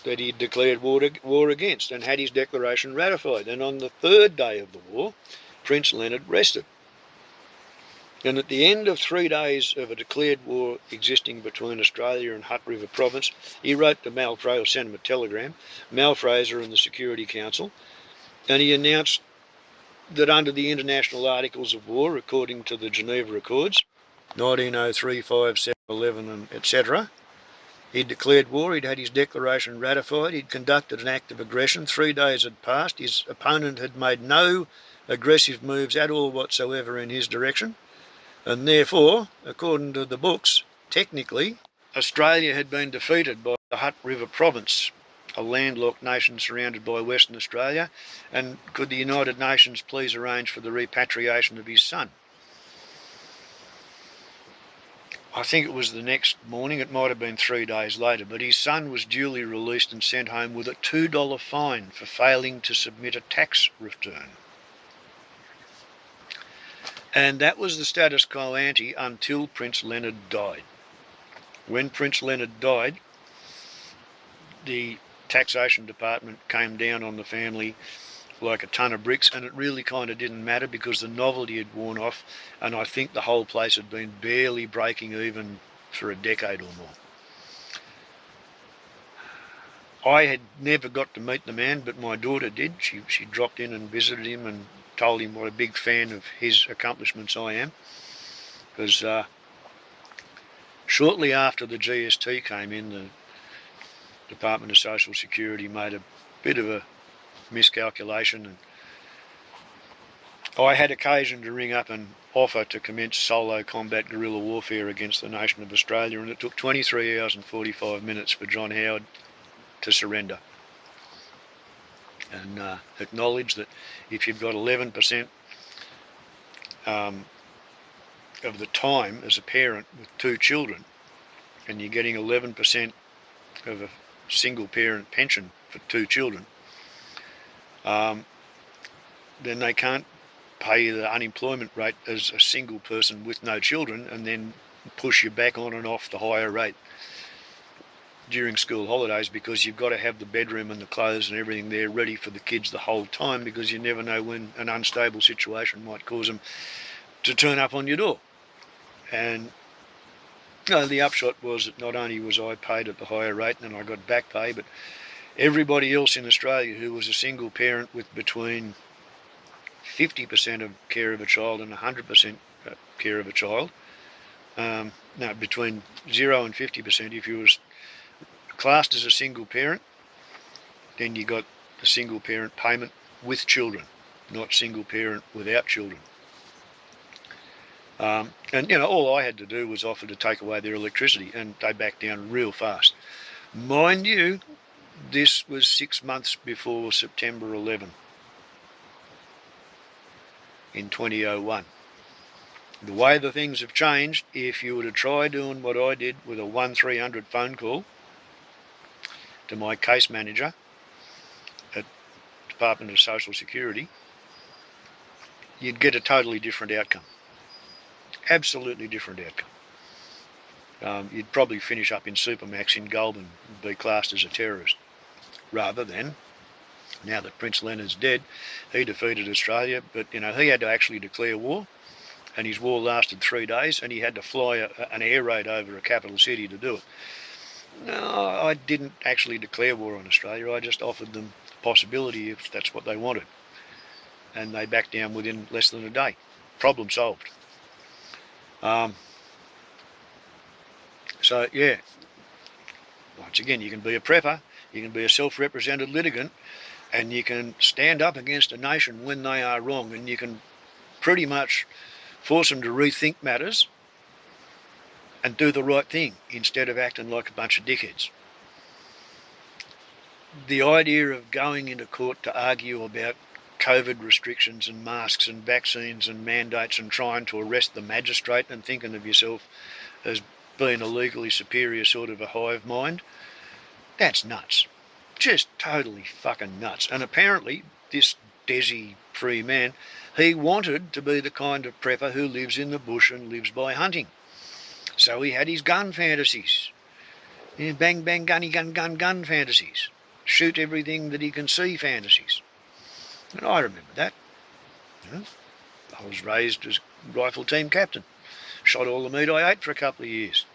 that he declared war against, and had his declaration ratified. And on the third day of the war, Prince Leonard rested. And at the end of 3 days of a declared war existing between Australia and Hutt River Province, he wrote to Mal Fraser, or sent him a telegram, Mal Fraser and the Security Council, and he announced that under the International Articles of War, according to the Geneva Accords, 1903, 5, 7, 11, and etc., he'd declared war, he'd had his declaration ratified, he'd conducted an act of aggression, 3 days had passed, his opponent had made no aggressive moves at all whatsoever in his direction, and therefore, according to the books, technically, Australia had been defeated by the Hutt River Province, a landlocked nation surrounded by Western Australia, and could the United Nations please arrange for the repatriation of his son? I think it was the next morning, it might have been 3 days later, but his son was duly released and sent home with a $2 fine for failing to submit a tax return. And that was the status quo ante until Prince Leonard died. When Prince Leonard died, the taxation department came down on the family like a ton of bricks, and it really kind of didn't matter because the novelty had worn off, and I think the whole place had been barely breaking even for a decade or more. I had never got to meet the man, but my daughter did. She dropped in and visited him and told him what a big fan of his accomplishments I am, because shortly after the GST came in, the Department of Social Security made a bit of a miscalculation, and I had occasion to ring up and offer to commence solo combat guerrilla warfare against the nation of Australia, and it took 23 hours and 45 minutes for John Howard to surrender and acknowledge that if you've got 11% of the time as a parent with 2 children, and you're getting 11% of a single parent pension for 2 children, then they can't pay the unemployment rate as a single person with no children and then push you back on and off the higher rate during school holidays, because you've got to have the bedroom and the clothes and everything there ready for the kids the whole time, because you never know when an unstable situation might cause them to turn up on your door. And the upshot was that not only was I paid at the higher rate and I got back pay, but everybody else in Australia who was a single parent with between 50% of care of a child and 100% care of a child, between 0 and 50%, if you were classed as a single parent, then you got a single parent payment with children, not single parent without children. And all I had to do was offer to take away their electricity, and they backed down real fast. Mind you, this was 6 months before September 11 in 2001. The way the things have changed, if you were to try doing what I did with a 1300 phone call to my case manager at Department of Social Security, you'd get a totally different outcome. Absolutely different outcome. You'd probably finish up in Supermax in Goulburn and be classed as a terrorist, rather than, now that Prince Leonard's dead, he defeated Australia, but he had to actually declare war, and his war lasted 3 days, and he had to fly an air raid over a capital city to do it. No, I didn't actually declare war on Australia. I just offered them the possibility if that's what they wanted, and they backed down within less than a day. Problem solved. So yeah, once again, you can be a prepper, you can be a self-represented litigant, and you can stand up against a nation when they are wrong, and you can pretty much force them to rethink matters and do the right thing instead of acting like a bunch of dickheads. The idea of going into court to argue about COVID restrictions and masks and vaccines and mandates and trying to arrest the magistrate and thinking of yourself as being a legally superior sort of a hive mind, that's nuts. Just totally fucking nuts. And apparently this Desi Freeman, he wanted to be the kind of prepper who lives in the bush and lives by hunting. So he had his gun fantasies. Bang, bang, gunny, gun fantasies. Shoot everything that he can see fantasies. And I remember that. I was raised as rifle team captain. Shot all the meat I ate for a couple of years.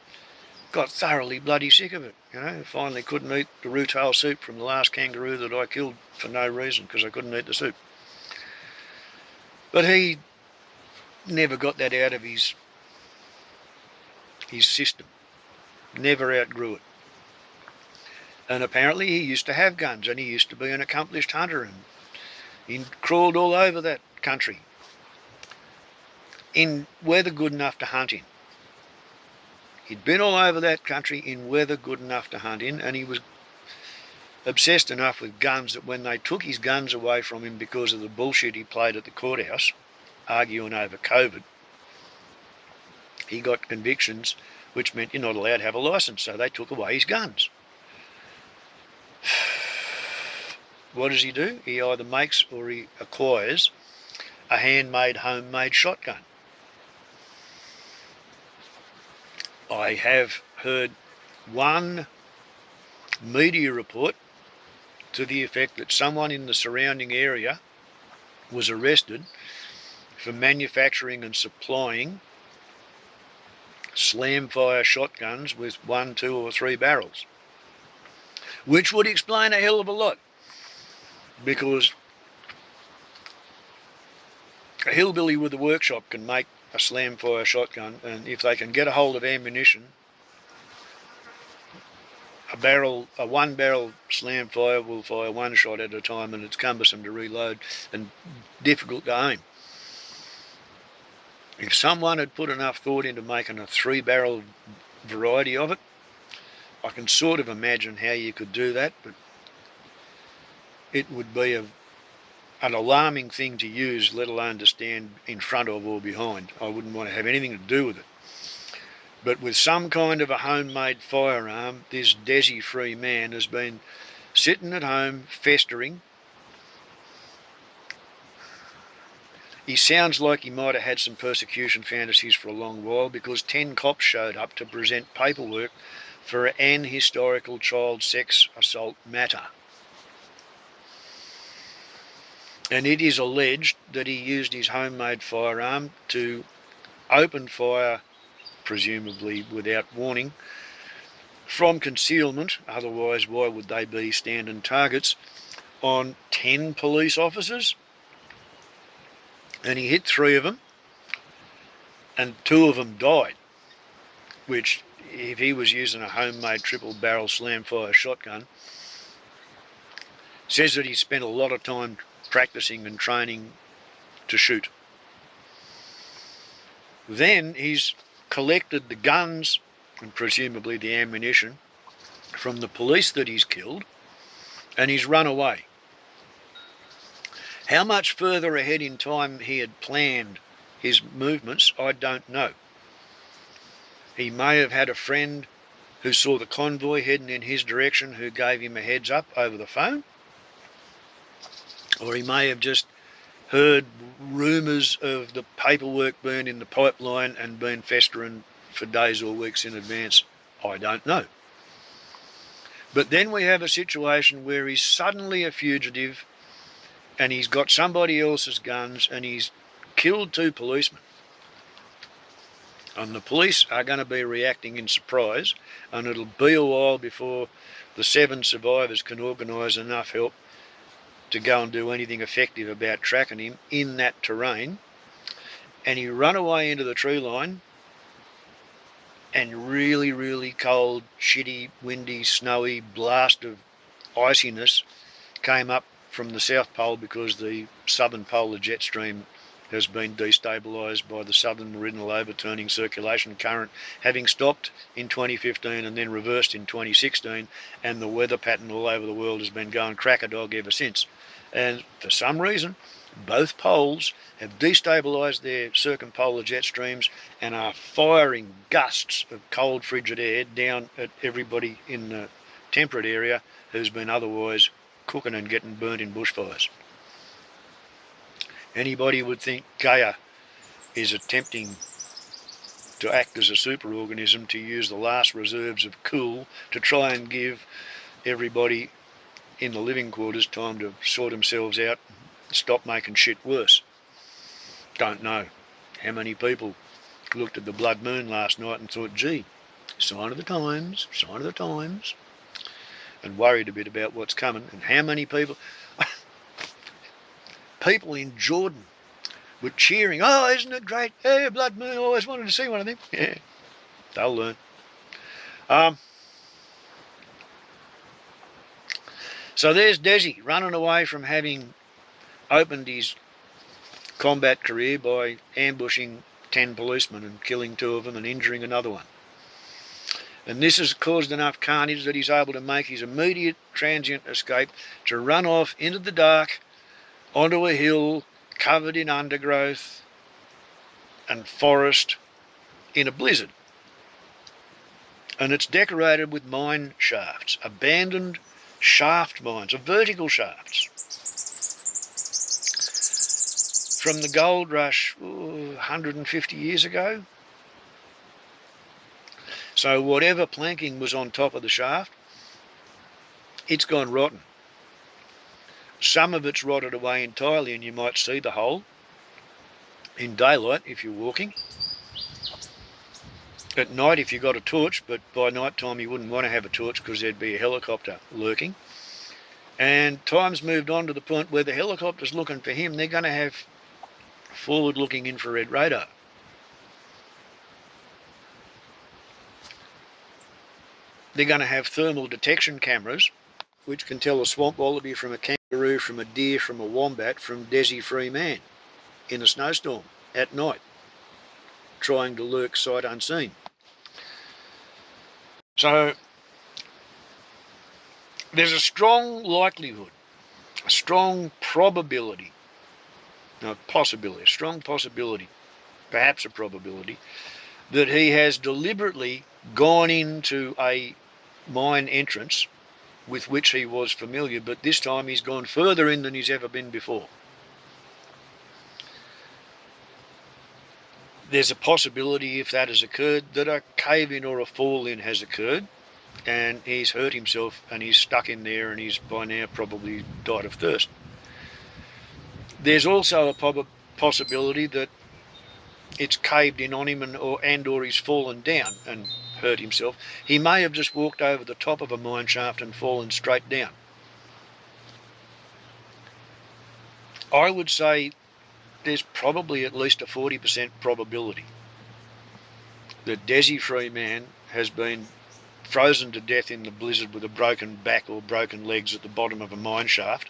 Got thoroughly bloody sick of it. Finally couldn't eat the root-tail soup from the last kangaroo that I killed for no reason because I couldn't eat the soup. But he never got that out of his system. Never outgrew it. And apparently he used to have guns and he used to be an accomplished hunter and he crawled all over that country in weather good enough to hunt in. He'd been all over that country in weather good enough to hunt in, and he was obsessed enough with guns that when they took his guns away from him because of the bullshit he played at the courthouse, arguing over COVID, he got convictions which meant you're not allowed to have a licence, so they took away his guns. What does he do? He either makes or he acquires a handmade, homemade shotgun. I have heard one media report to the effect that someone in the surrounding area was arrested for manufacturing and supplying slam-fire shotguns with 1, 2 or 3 barrels, which would explain a hell of a lot, because a hillbilly with a workshop can make a slam-fire shotgun, and if they can get a hold of ammunition, a 1-barrel slam-fire will fire 1 shot at a time, and it's cumbersome to reload and difficult to aim. If someone had put enough thought into making a 3-barrel variety of it, I can sort of imagine how you could do that, but it would be an alarming thing to use, let alone to stand in front of or behind. I wouldn't want to have anything to do with it. But with some kind of a homemade firearm, this Desi Freeman has been sitting at home festering. He sounds like he might have had some persecution fantasies for a long while, because 10 cops showed up to present paperwork for an historical child sex assault matter. And it is alleged that he used his homemade firearm to open fire, presumably without warning, from concealment, otherwise why would they be standing targets, on 10 police officers. And he hit 3 of them, and 2 of them died, which, if he was using a homemade 3-barrel slam-fire shotgun, says that he spent a lot of time practicing and training to shoot. Then he's collected the guns and presumably the ammunition from the police that he's killed, and he's run away. How much further ahead in time he had planned his movements, I don't know. He may have had a friend who saw the convoy heading in his direction who gave him a heads up over the phone, or he may have just heard rumours of the paperwork being in the pipeline and been festering for days or weeks in advance. I don't know. But then we have a situation where he's suddenly a fugitive and he's got somebody else's guns and he's killed 2 policemen. And the police are going to be reacting in surprise, and it'll be a while before the 7 survivors can organise enough help to go and do anything effective about tracking him in that terrain. And he ran away into the tree line, and really, really cold, shitty, windy, snowy blast of iciness came up from the South Pole because the southern polar jet stream has been destabilised by the southern meridional overturning circulation current having stopped in 2015 and then reversed in 2016, and the weather pattern all over the world has been going crack-a-dog ever since. And for some reason, both poles have destabilised their circumpolar jet streams and are firing gusts of cold frigid air down at everybody in the temperate area who's been otherwise cooking and getting burnt in bushfires. Anybody would think Gaia is attempting to act as a superorganism to use the last reserves of cool to try and give everybody in the living quarters time to sort themselves out and stop making shit worse. Don't know how many people looked at the blood moon last night and thought, gee, sign of the times, and worried a bit about what's coming. And how many people in Jordan were cheering, oh, isn't it great? Hey, blood moon, I always wanted to see one of them. Yeah, they'll learn. So there's Desi running away from having opened his combat career by ambushing 10 policemen and killing 2 of them and injuring another one. And this has caused enough carnage that he's able to make his immediate transient escape to run off into the dark onto a hill covered in undergrowth and forest in a blizzard. And it's decorated with mine shafts, abandoned shaft mines, of vertical shafts. From the gold rush 150 years ago. So whatever planking was on top of the shaft, it's gone rotten. Some of it's rotted away entirely and you might see the hole in daylight if you're walking. At night if you got a torch, but by night time you wouldn't want to have a torch because there'd be a helicopter lurking. And time's moved on to the point where the helicopter's looking for him. They're going to have forward-looking infrared radar. They're going to have thermal detection cameras which can tell a swamp wallaby from a kangaroo, from a deer, from a wombat, from Desi Freeman in a snowstorm at night, trying to lurk sight unseen. So there's a strong likelihood, a strong probability, no, possibility, a strong possibility, perhaps a probability, that he has deliberately gone into a mine entrance with which he was familiar, but this time he's gone further in than he's ever been before. There's a possibility, if that has occurred, that a cave-in or a fall-in has occurred and he's hurt himself and he's stuck in there and he's by now probably died of thirst. There's also a possibility that it's caved in on him or he's fallen down and hurt himself. He may have just walked over the top of a mine shaft and fallen straight down. I would say there's probably at least a 40% probability that Desi Freeman has been frozen to death in the blizzard with a broken back or broken legs at the bottom of a mine shaft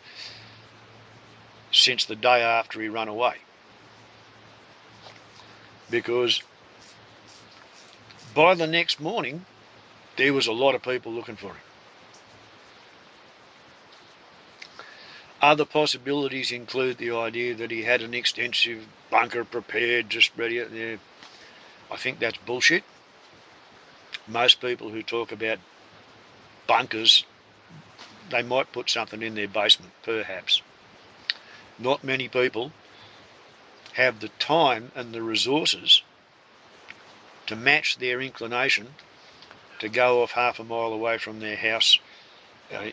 since the day after he ran away. Because by the next morning, there was a lot of people looking for him. Other possibilities include the idea that he had an extensive bunker prepared, just ready. Yeah, I think that's bullshit. Most people who talk about bunkers, they might put something in their basement, perhaps. Not many people have the time and the resources to match their inclination to go off half a mile away from their house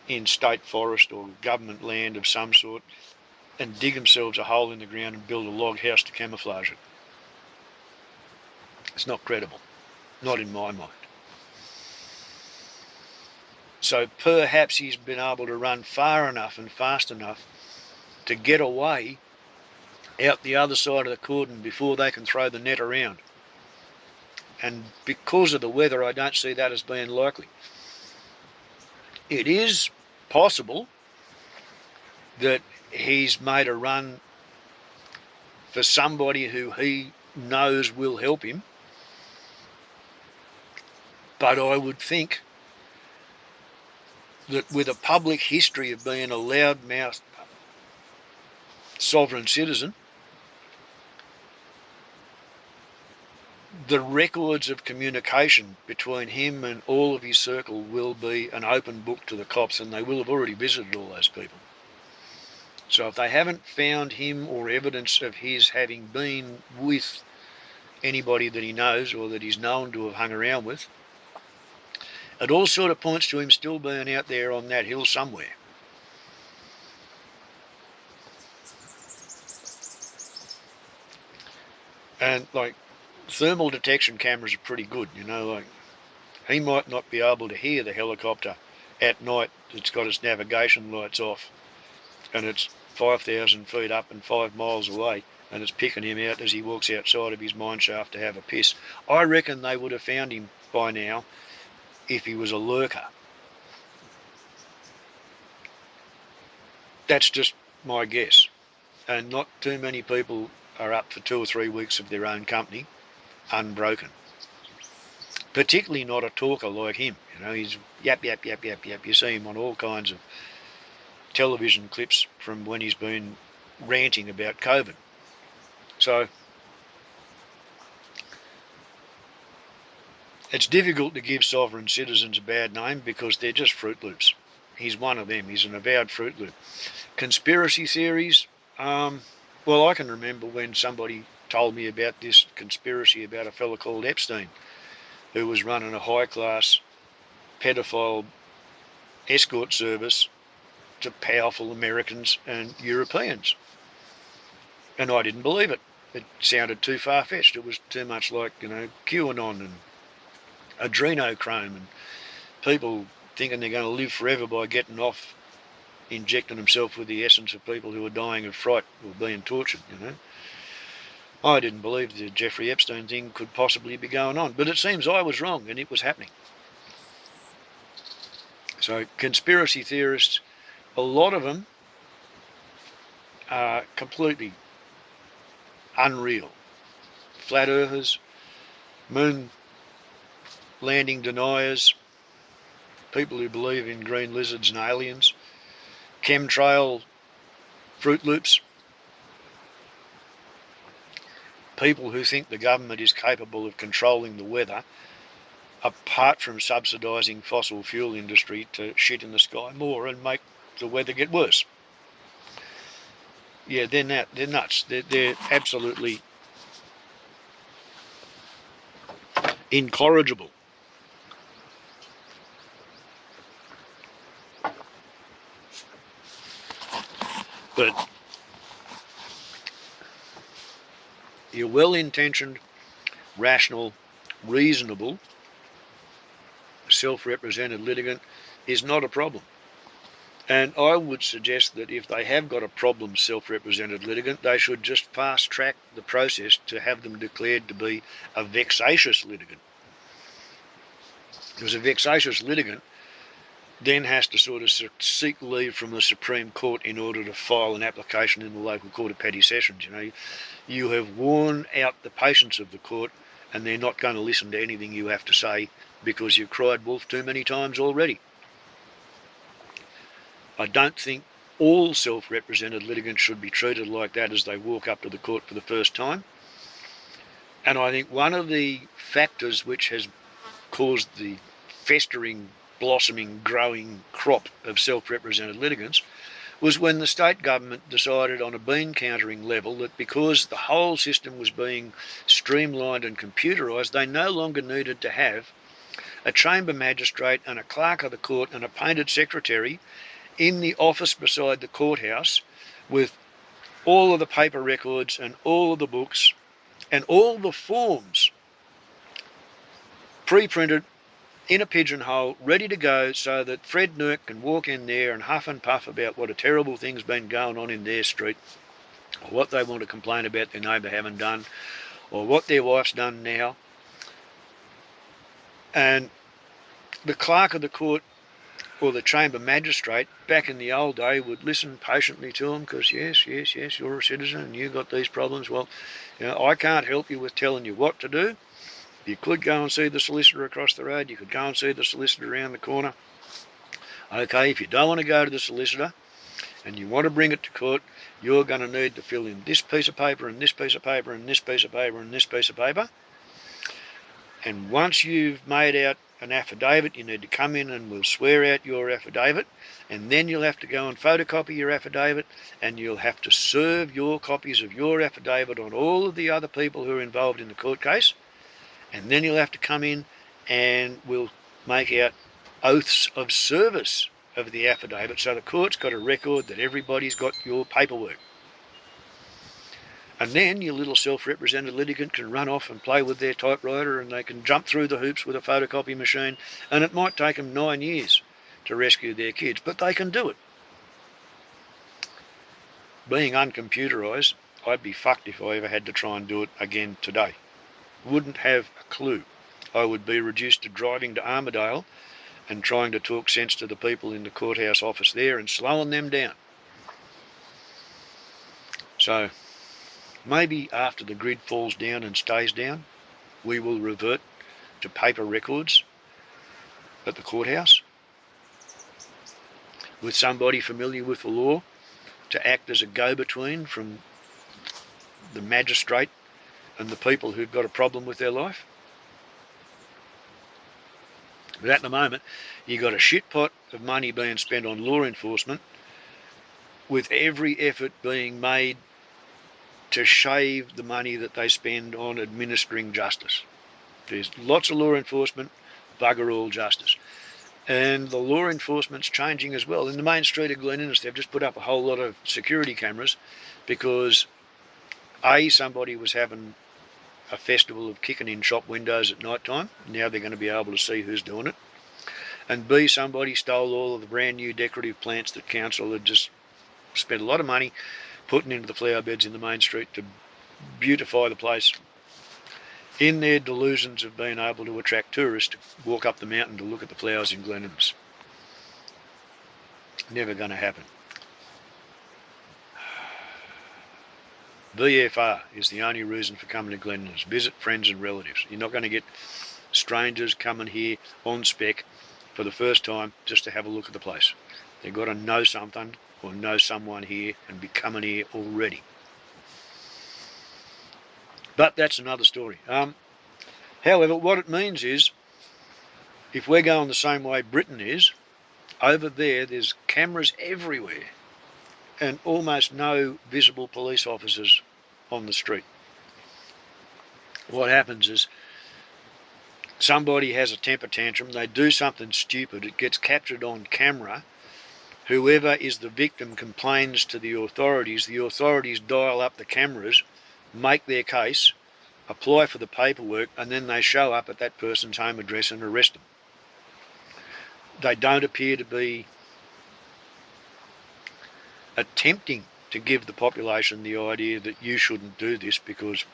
in state forest or government land of some sort and dig themselves a hole in the ground and build a log house to camouflage it. It's not credible, not in my mind. So perhaps he's been able to run far enough and fast enough to get away out the other side of the cordon before they can throw the net around. And because of the weather, I don't see that as being likely. It is possible that he's made a run for somebody who he knows will help him. But I would think that with a public history of being a loudmouthed sovereign citizen, the records of communication between him and all of his circle will be an open book to the cops, and they will have already visited all those people. So if they haven't found him or evidence of his having been with anybody that he knows or that he's known to have hung around with, it all sort of points to him still being out there on that hill somewhere. And like, thermal detection cameras are pretty good, you know, like he might not be able to hear the helicopter at night. It's got its navigation lights off and it's 5,000 feet up and 5 miles away, and it's picking him out as he walks outside of his mine shaft to have a piss. I reckon they would have found him by now if he was a lurker. That's just my guess. And not too many people are up for 2 or 3 weeks of their own company unbroken. Particularly not a talker like him. You know, he's yap, yap, yap, yap, yap. You see him on all kinds of television clips from when he's been ranting about COVID. So it's difficult to give sovereign citizens a bad name because they're just Fruit Loops. He's one of them. He's an avowed Fruit Loop. Conspiracy theories. Well, I can remember when somebody told me about this conspiracy about a fella called Epstein, who was running a high-class pedophile escort service to powerful Americans and Europeans. And I didn't believe it. It sounded too far-fetched. It was too much like, you know, QAnon and adrenochrome and people thinking they're going to live forever by getting off injecting themselves with the essence of people who are dying of fright or being tortured, you know. I didn't believe the Jeffrey Epstein thing could possibly be going on, but it seems I was wrong and it was happening. So conspiracy theorists, a lot of them are completely unreal. Flat earthers, moon landing deniers, people who believe in green lizards and aliens, chemtrail Fruit Loops, people who think the government is capable of controlling the weather apart from subsidising fossil fuel industry to shit in the sky more and make the weather get worse. Yeah, they're nuts. They're absolutely incorrigible. But your well-intentioned, rational, reasonable, self-represented litigant is not a problem. And I would suggest that if they have got a problem self-represented litigant, they should just fast-track the process to have them declared to be a vexatious litigant. Because a vexatious litigant then has to sort of seek leave from the Supreme Court in order to file an application in the local court of petty sessions. You know, you have worn out the patience of the court and they're not going to listen to anything you have to say because you've cried wolf too many times already. I don't think all self-represented litigants should be treated like that as they walk up to the court for the first time. And I think one of the factors which has caused the festering, blossoming, growing crop of self-represented litigants was when the state government decided on a bean countering level that because the whole system was being streamlined and computerised, they no longer needed to have a chamber magistrate and a clerk of the court and a painted secretary in the office beside the courthouse with all of the paper records and all of the books and all the forms pre-printed in a pigeonhole, ready to go, so that Fred Nurk can walk in there and huff and puff about what a terrible thing's been going on in their street, or what they want to complain about their neighbour having done, or what their wife's done now. And the clerk of the court or the chamber magistrate back in the old day would listen patiently to them because yes, you're a citizen and you've got these problems. Well, you know, I can't help you with telling you what to do. You could go and see the solicitor across the road. You could go and see the solicitor around the corner. Okay, if you don't want to go to the solicitor and you want to bring it to court, you're going to need to fill in this piece of paper and this piece of paper and this piece of paper and this piece of paper. And once you've made out an affidavit, you need to come in and we'll swear out your affidavit, and then you'll have to go and photocopy your affidavit, and you'll have to serve your copies of your affidavit on all of the other people who are involved in the court case, and then you'll have to come in and we'll make out oaths of service of the affidavit, so the court's got a record that everybody's got your paperwork. And then your little self-represented litigant can run off and play with their typewriter, and they can jump through the hoops with a photocopy machine, and it might take them 9 years to rescue their kids, but they can do it. Being uncomputerised, I'd be fucked if I ever had to try and do it again today. Wouldn't have a clue. I would be reduced to driving to Armidale and trying to talk sense to the people in the courthouse office there and slowing them down. So maybe after the grid falls down and stays down, we will revert to paper records at the courthouse with somebody familiar with the law to act as a go-between from the magistrate and the people who've got a problem with their life. But at the moment, you've got a shit pot of money being spent on law enforcement, with every effort being made to shave the money that they spend on administering justice. There's lots of law enforcement, bugger all justice. And the law enforcement's changing as well. In the main street of Glen Innes, they've just put up a whole lot of security cameras because somebody was having a festival of kicking in shop windows at night time. Now they're going to be able to see who's doing it. And B, somebody stole all of the brand new decorative plants that council had just spent a lot of money putting into the flower beds in the main street to beautify the place, in their delusions of being able to attract tourists to walk up the mountain to look at the flowers in Glen Innes. Never going to happen. VFR is the only reason for coming to Glen Innes. Visit friends and relatives. You're not going to get strangers coming here on spec for the first time just to have a look at the place. They've got to know something or know someone here and be coming here already. But that's another story. However, what it means is, if we're going the same way Britain is, over there's cameras everywhere and almost no visible police officers on the street. What happens is somebody has a temper tantrum, they do something stupid, it gets captured on camera, whoever is the victim complains to the authorities dial up the cameras, make their case, apply for the paperwork, and then they show up at that person's home address and arrest them. They don't appear to be attempting to give the population the idea that you shouldn't do this because,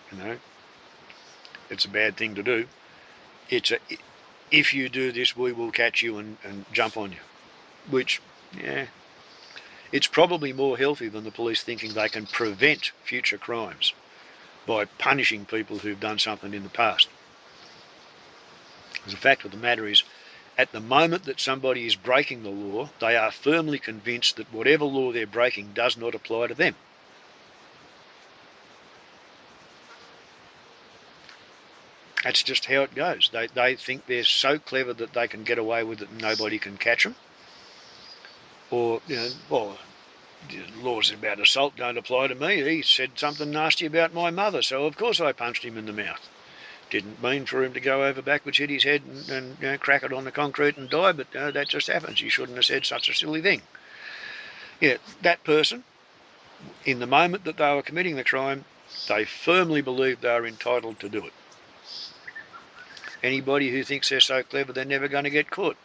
it's a bad thing to do. If you do this, we will catch you and jump on you. Which, it's probably more healthy than the police thinking they can prevent future crimes by punishing people who've done something in the past. The fact of the matter is, at the moment that somebody is breaking the law, they are firmly convinced that whatever law they're breaking does not apply to them. That's just how it goes. They think they're so clever that they can get away with it and nobody can catch them. Or, laws about assault don't apply to me. He said something nasty about my mother, so of course I punched him in the mouth. Didn't mean for him to go over backwards, hit his head and crack it on the concrete and die, but that just happens. He shouldn't have said such a silly thing. Yeah, that person, in the moment that they were committing the crime, they firmly believed they were entitled to do it. Anybody who thinks they're so clever they're never going to get caught.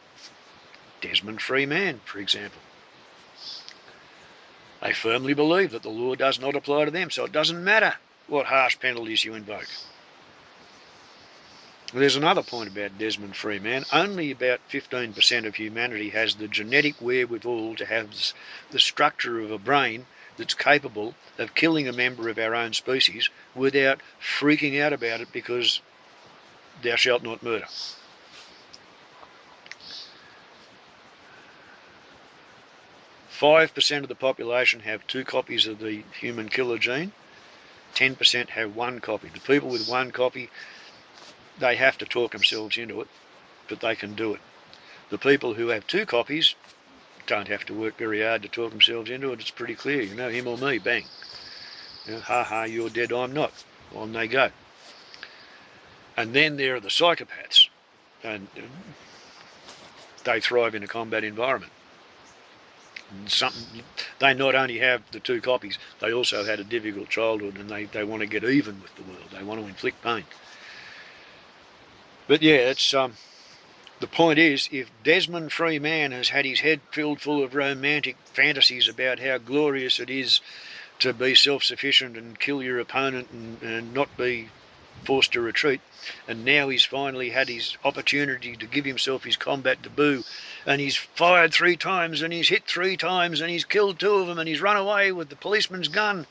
Desmond Freeman, for example. They firmly believe that the law does not apply to them, so it doesn't matter what harsh penalties you invoke. There's another point about Desmond Freeman. Only about 15% of humanity has the genetic wherewithal to have the structure of a brain that's capable of killing a member of our own species without freaking out about it because thou shalt not murder. %5 of the population have 2 copies of the human killer gene. 10% have 1 copy. The people with 1 copy they have to talk themselves into it, but they can do it. The people who have 2 copies don't have to work very hard to talk themselves into it. It's pretty clear, him or me, bang. Ha ha, you're dead, I'm not. On they go. And then there are the psychopaths, and they thrive in a combat environment. They not only have the 2 copies, they also had a difficult childhood, and they want to get even with the world. They want to inflict pain. But yeah, it's the point is, if Desmond Freeman has had his head filled full of romantic fantasies about how glorious it is to be self-sufficient and kill your opponent and not be forced to retreat, and now he's finally had his opportunity to give himself his combat debut, and he's fired 3 times and he's hit 3 times and he's killed 2 of them and he's run away with the policeman's gun.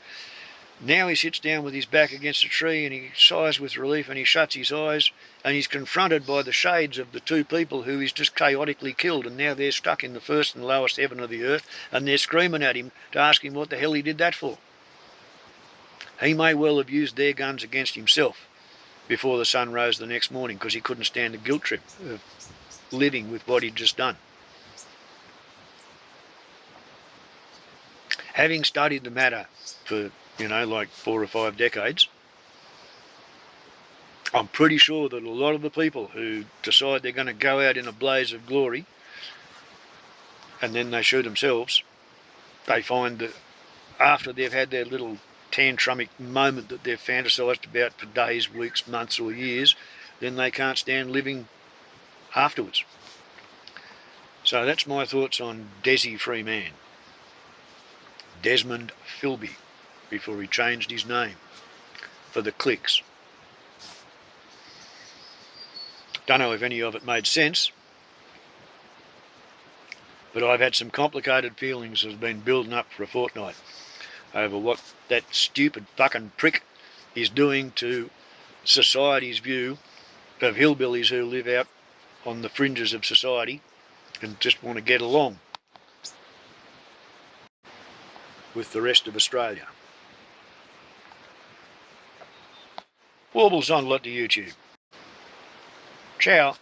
Now he sits down with his back against a tree and he sighs with relief and he shuts his eyes, and he's confronted by the shades of the 2 people who he's just chaotically killed, and now they're stuck in the first and lowest heaven of the earth, and they're screaming at him to ask him what the hell he did that for. He may well have used their guns against himself before the sun rose the next morning, because he couldn't stand the guilt trip of living with what he'd just done. Having studied the matter for, like 4 or 5 decades, I'm pretty sure that a lot of the people who decide they're going to go out in a blaze of glory and then they shoot themselves, they find that after they've had their little tantrumic moment that they've fantasised about for days, weeks, months or years, then they can't stand living afterwards. So that's my thoughts on Desi Freeman. Desmond Philby, before he changed his name for the clicks. Don't know if any of it made sense, but I've had some complicated feelings that have been building up for a fortnight over what that stupid fucking prick is doing to society's view of hillbillies who live out on the fringes of society and just want to get along with the rest of Australia. Warbles on a lot to YouTube. Ciao.